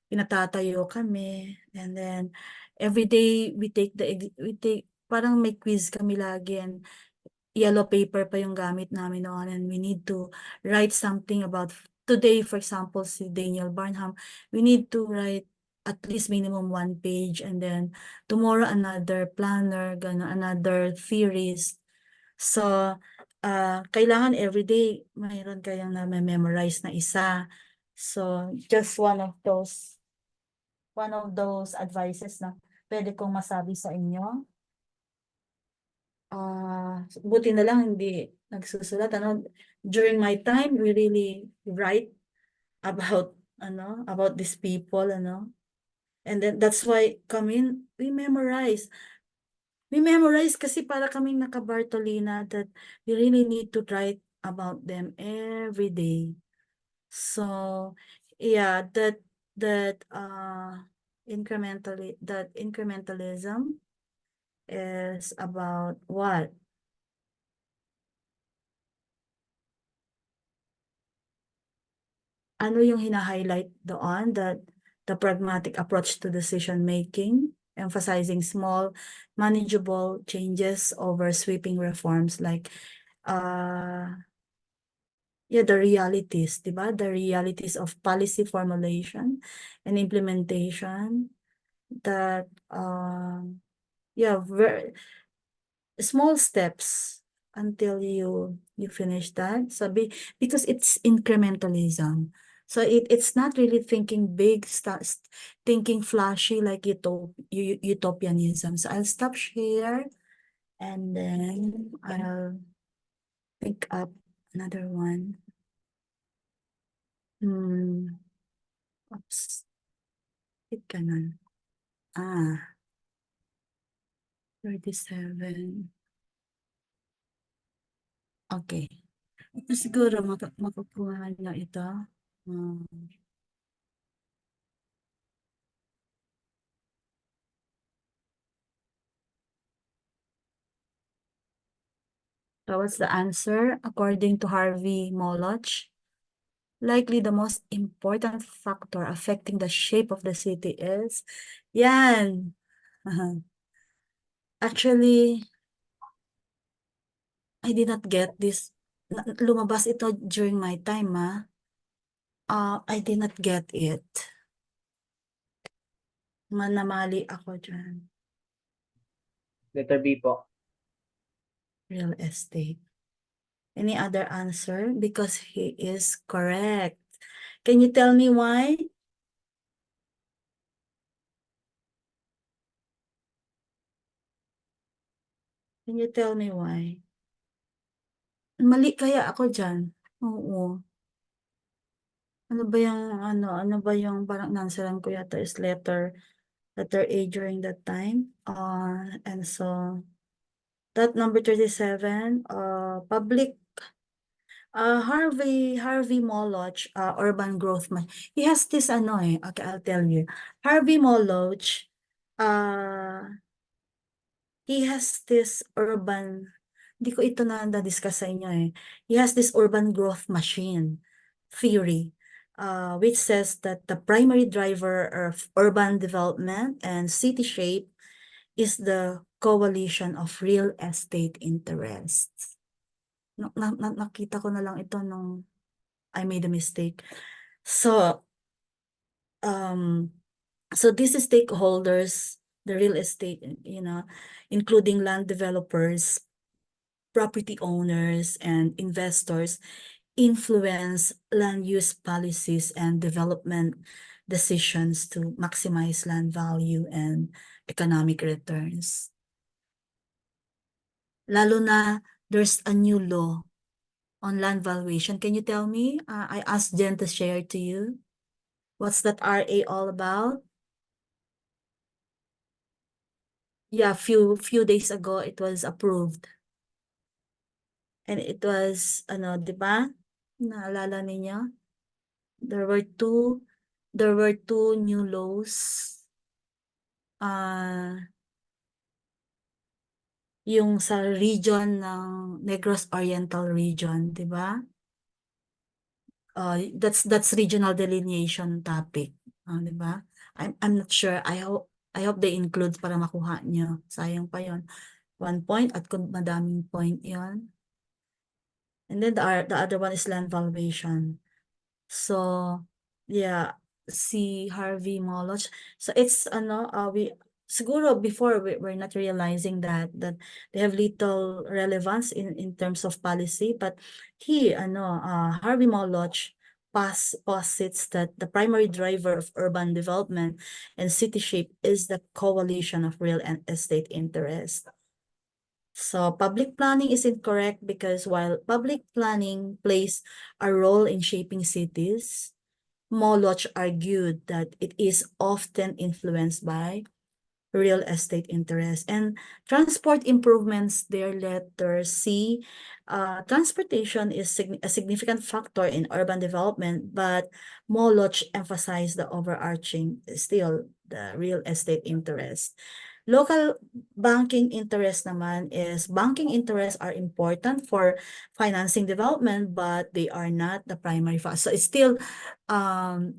pinatatayo kami, and then every day we take parang may quiz kami lagi, and yellow paper pa yung gamit namin noon, and we need to write something about today. For example, si Daniel Barnham, we need to write at least minimum 1 page, and then tomorrow another planner, another theories. So kailangan everyday mayroon kayong na memorize na isa. So just one of those advices na pwede kong masabi sa inyo. Buti na lang hindi nagsusulat. During my time, we really write about these people, and then that's why we memorize. We memorize kasi para kaming naka-Bartolina that we really need to write about them every day. So yeah, that incrementalism is about what? Ano yung hina-highlight doon? That the pragmatic approach to decision making, emphasizing small, manageable changes over sweeping reforms, like the realities, diba? The realities of policy formulation and implementation, that very small steps until you finish that. So because it's incrementalism. So it's not really thinking big, thinking flashy like utopianism. So I'll stop here, and then I'll pick up another one. Oops. It ganun. 37. Okay. Ito siguro makukuha nyo ito. So what's the answer? According to Harvey Moloch, likely the most important factor affecting the shape of the city is, yan. Actually, I did not get this. Lumabas ito during my time, I did not get it. Manamali ako dyan.
Letter B po.
Real estate. Any other answer? Because he is correct. Can you tell me why? Can you tell me why? Mali kaya ako dyan? Oo. Ano ba yung parang nansalan ko yata is letter A during that time. And so that number 37, public, Harvey Moloch, urban growth. He has this okay, I'll tell you. Harvey Moloch, he has this urban, hindi ko ito na-discuss sa inyo . He has this urban growth machine theory, which says that the primary driver of urban development and city shape is the coalition of real estate interests. Nakita ko na lang ito nung I made a mistake. So these stakeholders, the real estate, including land developers, property owners, and investors, influence land use policies and development decisions to maximize land value and economic returns. Lalo na there's a new law on land valuation. Can you tell me? I asked Jen to share to you. What's that RA all about? Yeah, few days ago it was approved. And it was, di ba? Naalala ninyo? There were two new laws yung sa region ng Negros Oriental region, di ba? That's regional delineation topic, di ba? I'm not sure. I hope they include para makuha nyo. Sayang pa yon. 1 point at kung madaming point yon. And then the other one is land valuation. So, yeah, si Harvey Moloch. So it's we siguro before we're not realizing that they have little relevance in terms of policy, but Harvey Moloch posits that the primary driver of urban development and city shape is the coalition of real estate interests. So public planning is incorrect because while public planning plays a role in shaping cities, Moloch argued that it is often influenced by real estate interests and transport improvements. Their letter C, transportation is a significant factor in urban development, but Moloch emphasized the overarching, still the real estate interest. Local banking interest naman is banking interests are important for financing development, but they are not the primary factor. So it's still I'm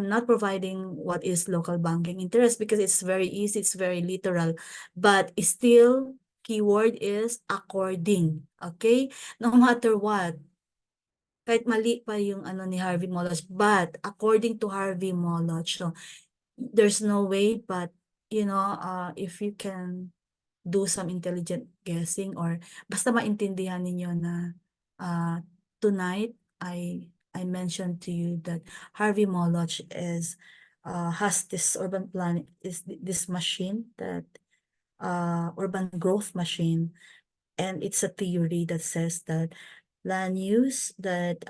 not providing what is local banking interest because it's very easy, it's very literal, but still keyword is according. Okay, no matter what, kahit mali pa yung ni Harvey Moloch, but according to Harvey Moloch, so there's no way but if you can do some intelligent guessing or basta maintindihan ninyo na tonight I mentioned to you that Harvey Moloch has this urban plan, is this machine that urban growth machine, and it's a theory that says that land use that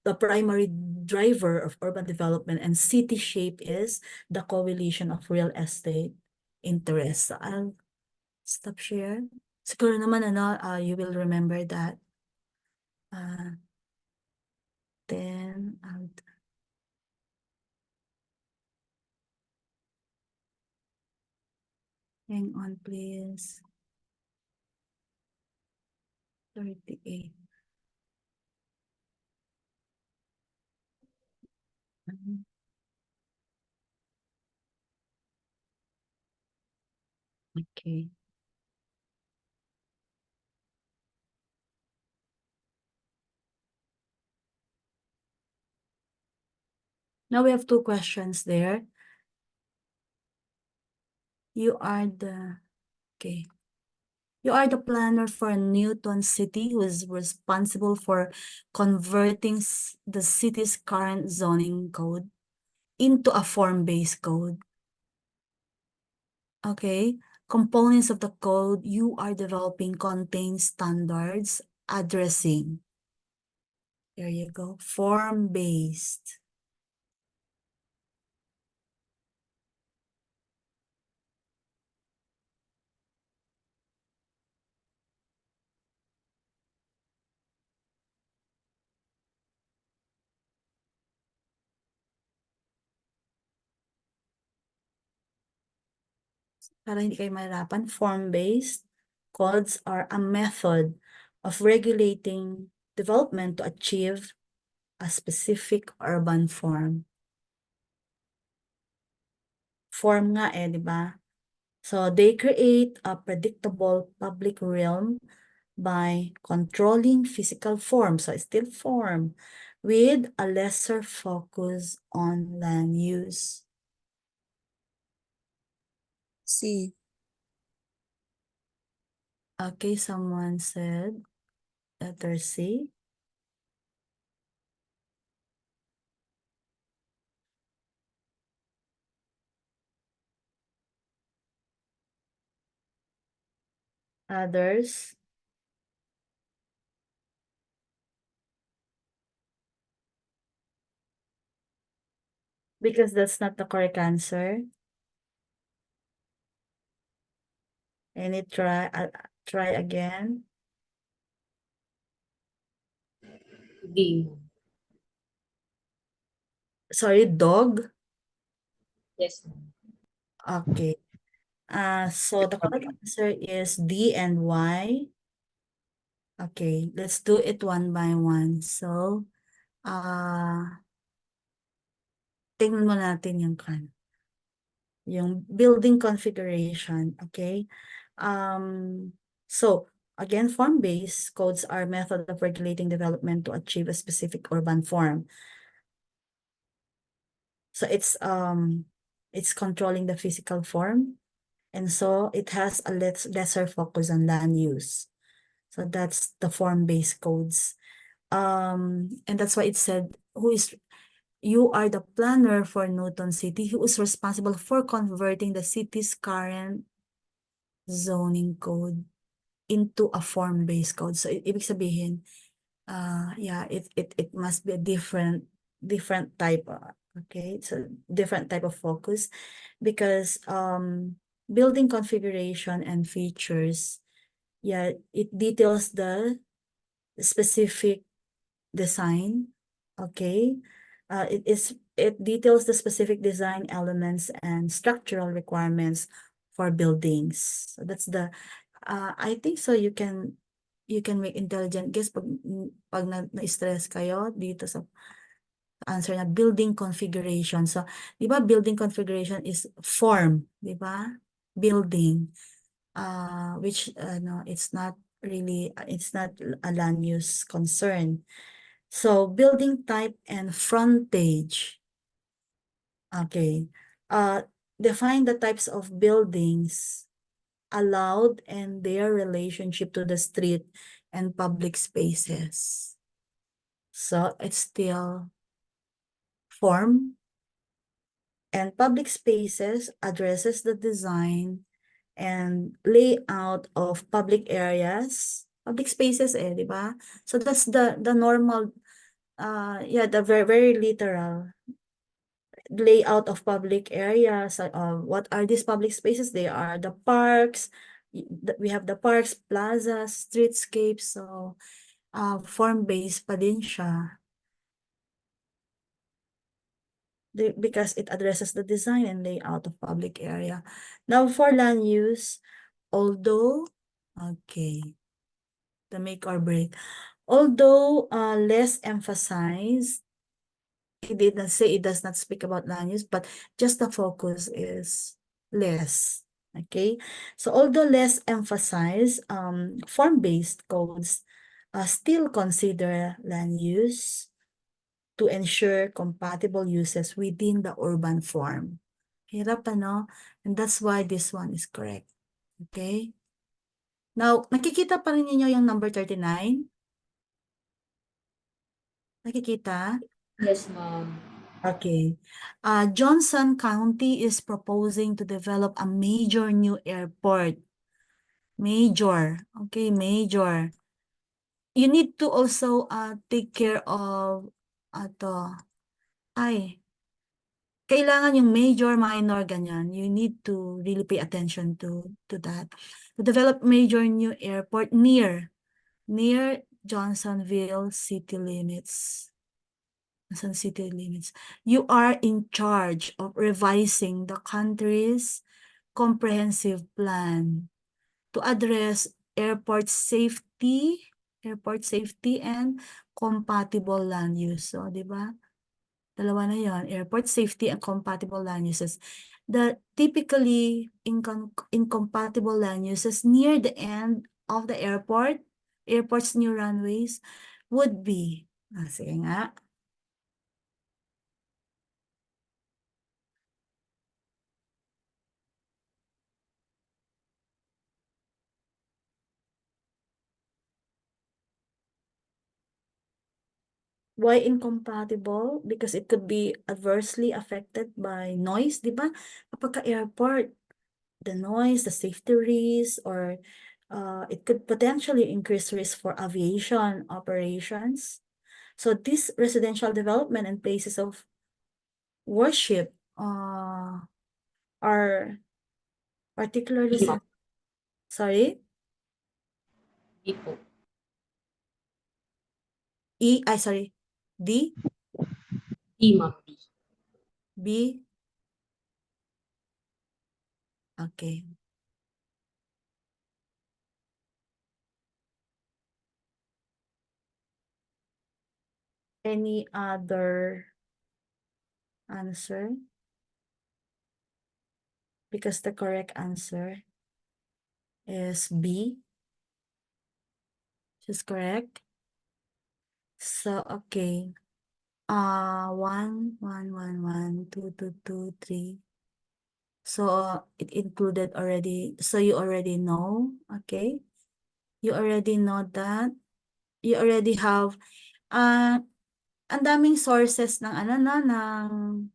the primary driver of urban development and city shape is the coalition of real estate interests. So I'll stop share. Siguro naman you will remember that. Then I'll hang on please. 38. Okay. Now we have 2 questions there. You are the planner for Newton City who is responsible for converting the city's current zoning code into a form-based code. Okay, components of the code you are developing contain standards addressing. There you go, form-based. Para hindi kayo mahirapan, form-based codes are a method of regulating development to achieve a specific urban form. Form nga di ba? So they create a predictable public realm by controlling physical form, so it's still form, with a lesser focus on land use.
C.
Okay, someone said letter C. Others? Because that's not the correct answer. Any try again.
D.
Sorry, dog?
Yes, ma'am.
Okay. So the correct answer is D and Y. Okay, let's do it one by one. So, tingnan mo natin yung building configuration, okay? So, again, form-based codes are method of regulating development to achieve a specific urban form. So it's controlling the physical form, and so it has a lesser focus on land use. So that's the form-based codes. And that's why it said, you are the planner for Newton City who is responsible for converting the city's current zoning code into a form-based code. So ibig sabihin, yeah, it must be a different type, okay? So different type of focus, because building configuration and features, yeah, it details the specific design, okay? It details the specific design elements and structural requirements for buildings. So that's the I think so you can make intelligent guess pag na-stress kayo dito sa answer na building configuration. So, di ba building configuration is form, di ba? Building, which no, it's not a land use concern. So, building type and frontage. Okay. Define the types of buildings allowed and their relationship to the street and public spaces. So it's still form, and public spaces addresses the design and layout of public areas, public spaces di ba? So that's the normal, yeah, the very, very literal layout of public areas. What are these public spaces? They are the parks. We have the parks, plazas, streetscapes. So, form-based pa din siya. Because it addresses the design and layout of public area. Now, for land use, although, okay, the make or break. Although less emphasized, he didn't say it does not speak about land use, but just the focus is less. Okay, so although less emphasized, form-based codes still consider land use to ensure compatible uses within the urban form. Hirap ano? And that's why this one is correct. Okay? Now, nakikita pa rin ninyo yung number 39? Nakikita?
Yes, ma'am.
Okay. Johnson County is proposing to develop a major new airport. Major. Okay, major. You need to also take care of kailangan yung major, minor, ganyan. You need to really pay attention to that. To develop major new airport near Johnsonville city limits. Johnson city limits. You are in charge of revising the country's comprehensive plan to address airport safety and compatible land use. So, di ba? Dalawa na yon, airport safety and compatible land uses. The typically incompatible land uses near the end of the airport's new runways would be, sige nga, why incompatible? Because it could be adversely affected by noise, di ba? Kapag ka-airport, the noise, the safety risk, or it could potentially increase risk for aviation operations. So this residential development and places of worship are particularly sorry?
Ipo.
D?
D, ma'am. D.
B? Okay. Any other answer? Because the correct answer is B. Which is correct. So, okay. 1, 1, 1, 1, 2, 2, 2, 3. So, it included already. So, you already know. Okay. You already know that. You already have, ang daming sources ng ano na, ng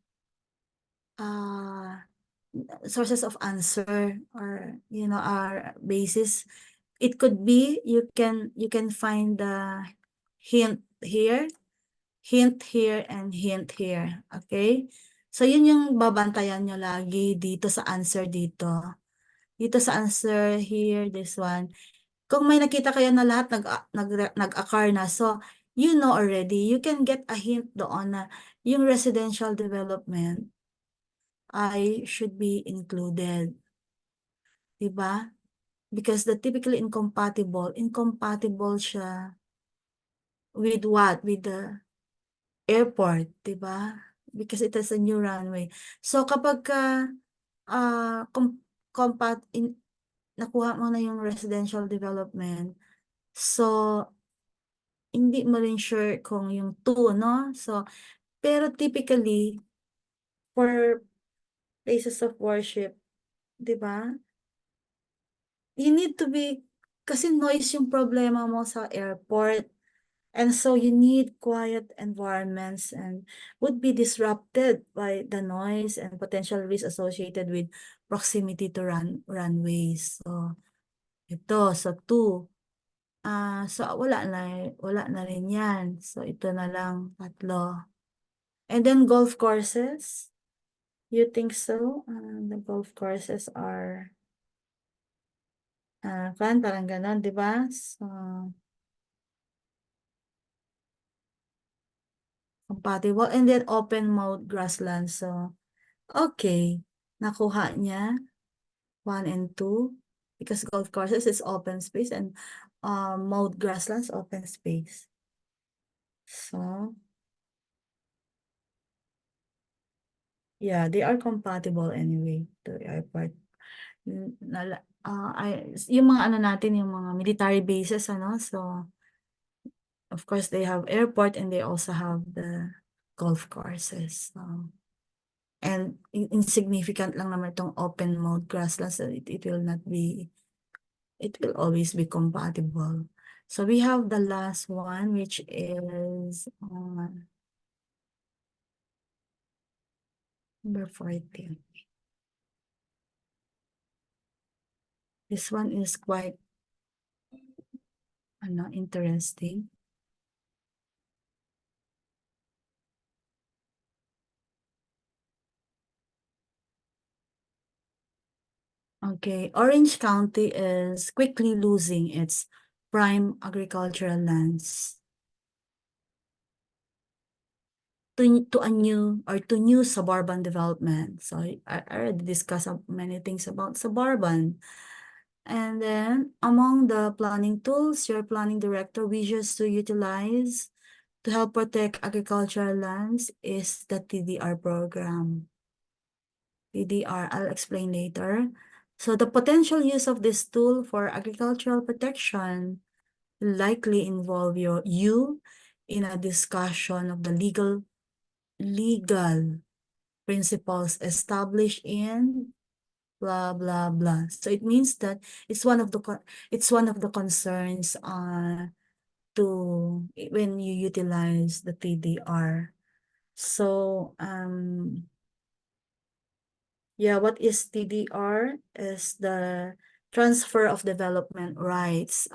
sources of answer or, you know, our basis. It could be, you can find the hint here, and hint here. Okay? So, yun yung babantayan nyo lagi dito sa answer dito. Dito sa answer here, this one. Kung may nakita kayo na lahat nag-occur na, so, you know already, you can get a hint doon na yung residential development I should be included. Diba? Because the typically incompatible siya with what? With the airport, diba? Because it has a new runway. So kapag ka nakuha mo na yung residential development, so hindi mo rin sure kung yung 2, no? So, pero typically, for places of worship, diba? You need to be, kasi noise yung problema mo sa airport. And so you need quiet environments and would be disrupted by the noise and potential risks associated with proximity to runways. So, ito, so 2. So wala na rin yan. So ito na lang, 3. And then golf courses. You think so? The golf courses are parang ganon, di ba? So, compatible. And then open mode grassland. So, okay. Nakuha niya 1 and 2 because golf courses is open space and mode grasslands open space. So, yeah, they are compatible anyway to the airport. Yung mga ano natin, yung mga military bases, ano, so of course they have airport and they also have the golf courses. So, and insignificant lang naman itong open mode grasslands, so it will not be, it will always be compatible. So we have the last one, which is number 14. This one is quite interesting. Okay, Orange County is quickly losing its prime agricultural lands to a new or to new suburban development. So I already discussed many things about suburban. And then among the planning tools your planning director wishes to utilize to help protect agricultural lands is the TDR program. TDR, I'll explain later. So the potential use of this tool for agricultural protection will likely involve you in a discussion of the legal principles established in blah blah blah. So it means that it's one of the concerns to when you utilize the TDR. So yeah, what is TDR? Is the transfer of development rights.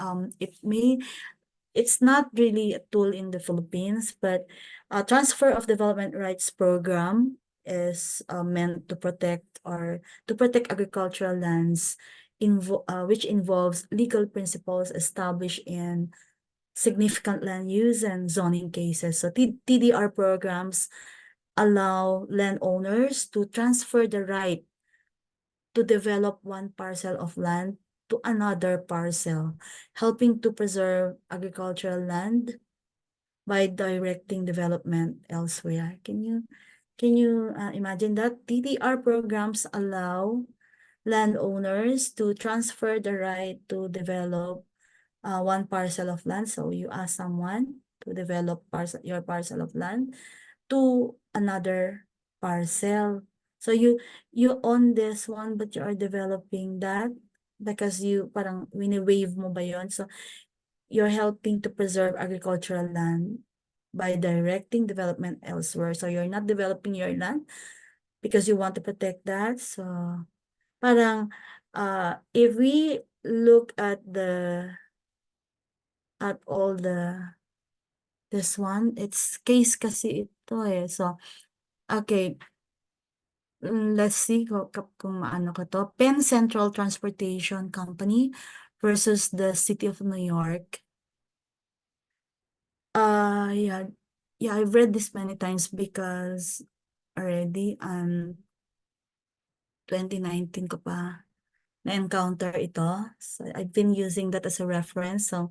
It's not really a tool in the Philippines, but a transfer of development rights program is meant to protect agricultural lands which involves legal principles established in significant land use and zoning cases. So TDR programs allow landowners to transfer the right to develop one parcel of land to another parcel, helping to preserve agricultural land by directing development elsewhere. Can you imagine that? TDR programs allow landowners to transfer the right to develop one parcel of land. So you ask someone to develop your parcel of land to another parcel. So you own this one, but you are developing that because you parang wini-wave mo ba yun? So you're helping to preserve agricultural land by directing development elsewhere. So you're not developing your land because you want to protect that. So parang if we look at all this one, it's case kasi ito eh. So okay, let's see kung maano ko to. Penn Central Transportation Company versus the City of New York. Yeah, I've read this many times because already 2019 ko pa na-encounter ito. So I've been using that as a reference. So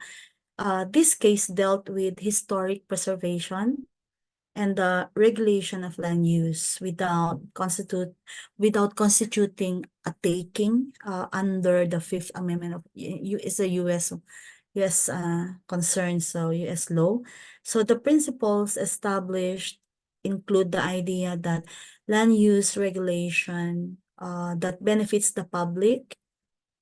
this case dealt with historic preservation and the regulation of land use without constituting a taking under the Fifth Amendment of it's a US concern, so US law. So the principles established include the idea that land use regulation that benefits the public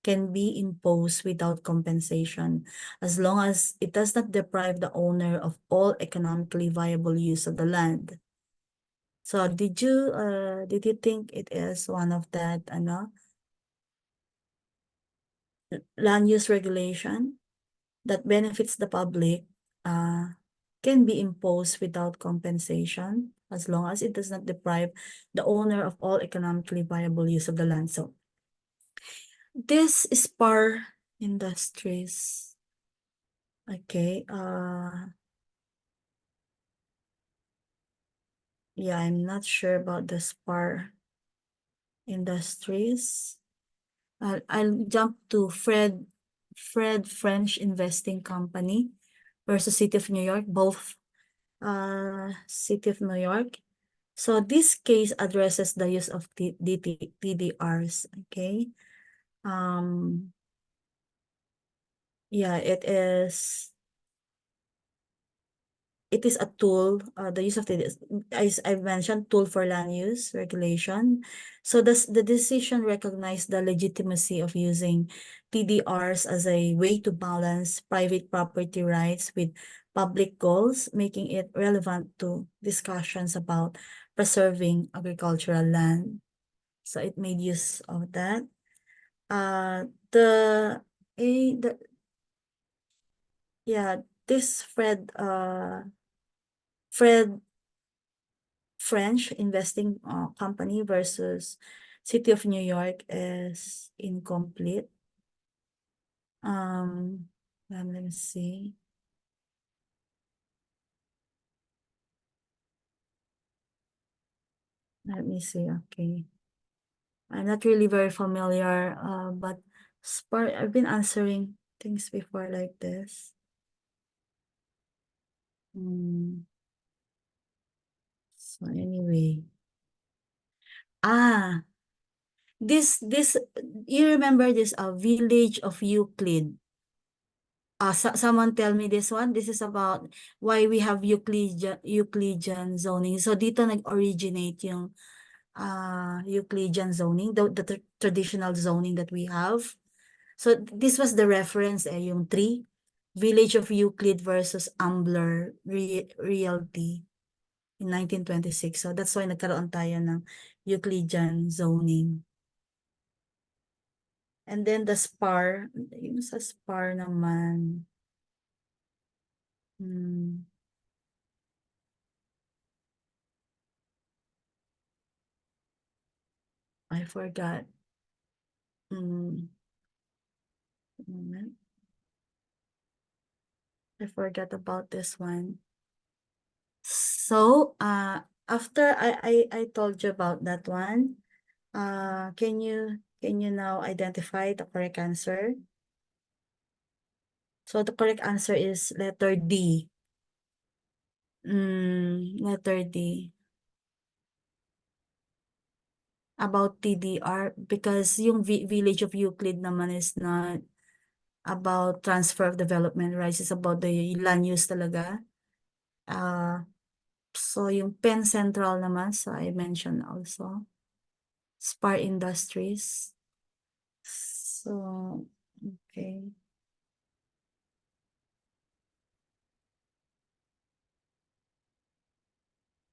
can be imposed without compensation as long as it does not deprive the owner of all economically viable use of the land. So did you think it is one of that land use regulation that benefits the public can be imposed without compensation as long as it does not deprive the owner of all economically viable use of the land? So this is Spar Industries. Okay, yeah, I'm not sure about the Spar Industries. I'll jump to Fred French Investing Company versus City of New York, both City of New York. So this case addresses the use of TDRs, okay? Yeah, it is a tool, the use of as I've mentioned, tool for land use regulation. So the decision recognized the legitimacy of using TDRs as a way to balance private property rights with public goals, making it relevant to discussions about preserving agricultural land. So it made use of that. This Fred French Investing Company versus City of New York is incomplete. Let me see. Let me see. Okay, I'm not really very familiar, but I've been answering things before like this. So anyway, this you remember this Village of Euclid? Someone tell me this one. This is about why we have Euclidean zoning. So dito nag-originate yung Euclidean zoning, the traditional zoning that we have. So this was the reference yung 3, Village of Euclid versus Ambler Realty in 1926. So that's why nagkaroon tayo ng Euclidean zoning. And then the Spar, yung sa Spar naman. I forgot. Moment. I forgot about this one. So, after I told you about that one, can you Can you now identify the correct answer? So the correct answer is letter D. Letter D. About TDR, because yung Village of Euclid naman is not about transfer of development rights, it's about the land use talaga. So yung Penn Central naman, so I mentioned also. Spar Industries. So, okay.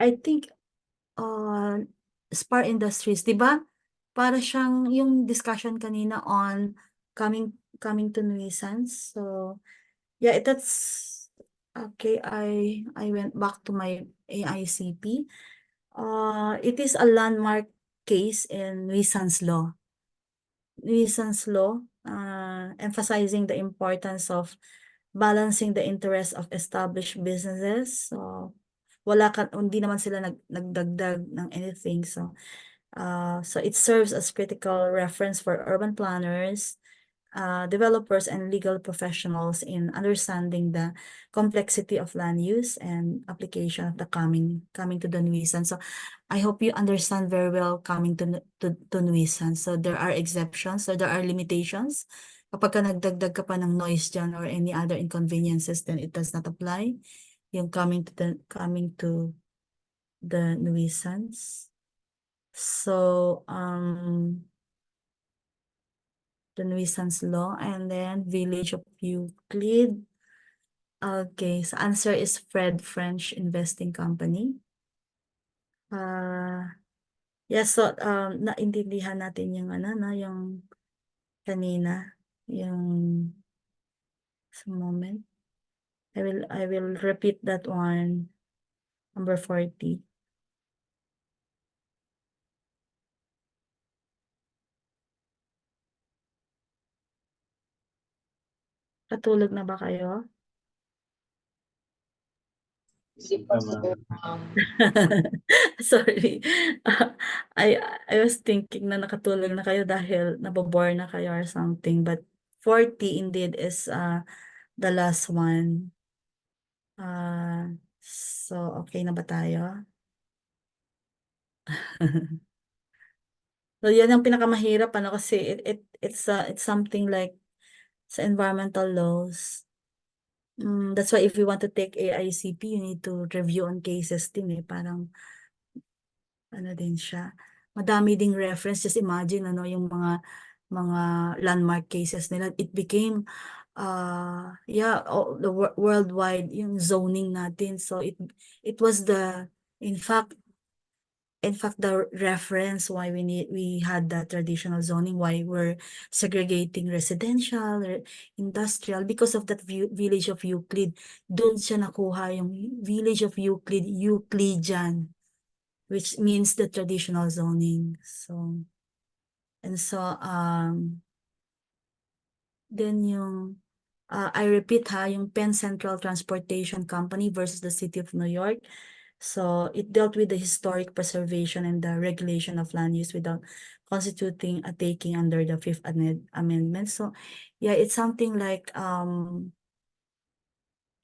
I think, Spar Industries, di ba? Para siyang yung discussion kanina on coming to nuisance. So, yeah, that's okay. I went back to my AICP. It is a landmark case in nuisance law. Nuisance law, emphasizing the importance of balancing the interests of established businesses. So, hindi naman sila nagdagdag ng anything. So it serves as critical reference for urban planners, developers, and legal professionals in understanding the complexity of land use and application of the coming to the nuisance. So I hope you understand very well coming to nuisance. So there are exceptions, so there are limitations. Kapag ka nagdagdag ka pa ng noise dyan or any other inconveniences, then it does not apply. Yung coming to the nuisance. So, the nuisance law, and then Village of Euclid. Okay, so answer is Fred French Investing Company. Yes, so naintindihan natin yung yung kanina, yung sa moment. I will repeat that one. Number 40. Katulog na ba kayo?
Hindi pa po, ma'am.
Sorry. I was thinking na nakatulog na kayo dahil nabobore na kayo or something. But 40 indeed is the last one. So okay na ba tayo? So yan ang pinakamahirap kasi it's something like sa environmental laws. That's why if you want to take AICP, you need to review on cases din parang din siya. Madami ding reference. Just imagine yung mga landmark cases nila. It became the worldwide yung zoning natin. So it was in fact the reference why we had that traditional zoning, why we're segregating residential or industrial because of that Village of Euclid. Doon siya nakuha yung Village of Euclid, Euclidean, which means the traditional zoning. So then yung I repeat yung Penn Central Transportation Company versus the City of New York. So it dealt with the historic preservation and the regulation of land use without constituting a taking under the Fifth Amendment. So yeah, it's something like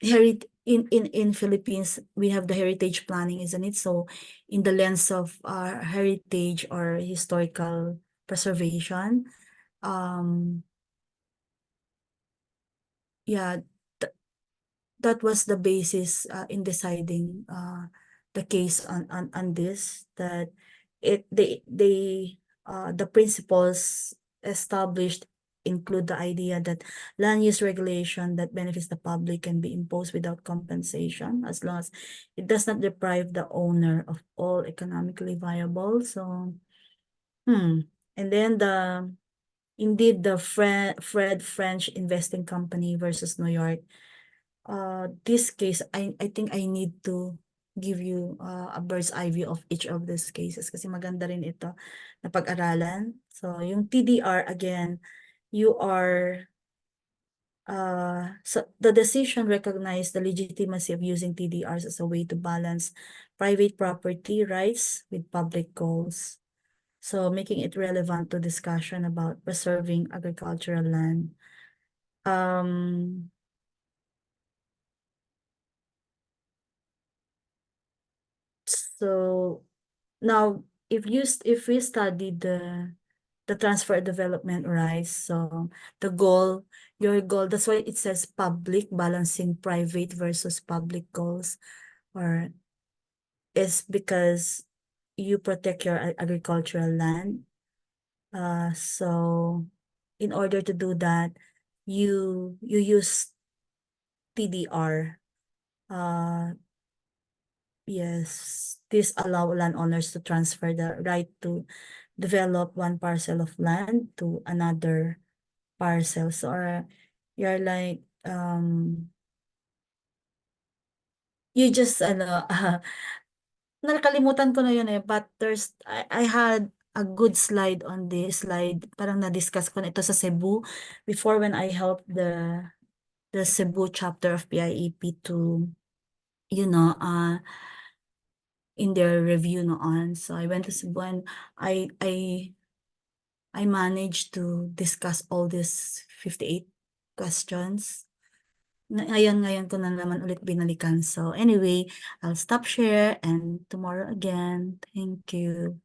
in Philippines, we have the heritage planning, isn't it? So in the lens of heritage or historical preservation, yeah, that was the basis in deciding the case on this, that the principles established include the idea that land use regulation that benefits the public can be imposed without compensation as long as it does not deprive the owner of all economically viable. So, and then indeed the Fred French Investing Company versus New York. This case, I think I need to give you a bird's eye view of each of these cases kasi maganda rin ito na pag-aralan. So yung TDR, again, so the decision recognized the legitimacy of using TDRs as a way to balance private property rights with public goals. So making it relevant to discussion about preserving agricultural land. So now if we study the transfer development rights, so the goal, your goal, that's why it says public, balancing private versus public goals, or is because you protect your agricultural land. So in order to do that, you use TDR. Yes, this allow landowners to transfer the right to develop one parcel of land to another parcel. So you're like you just nakalimutan ko na yun but I had a good slide on this slide. Parang na-discuss ko na ito sa Cebu before when I helped the Cebu chapter of PIEP to, in their review noon. So I went to Cebu and I managed to discuss all these 58 questions. Ngayon ko na naman ulit binalikan. So anyway, I'll stop share and tomorrow again. Thank you.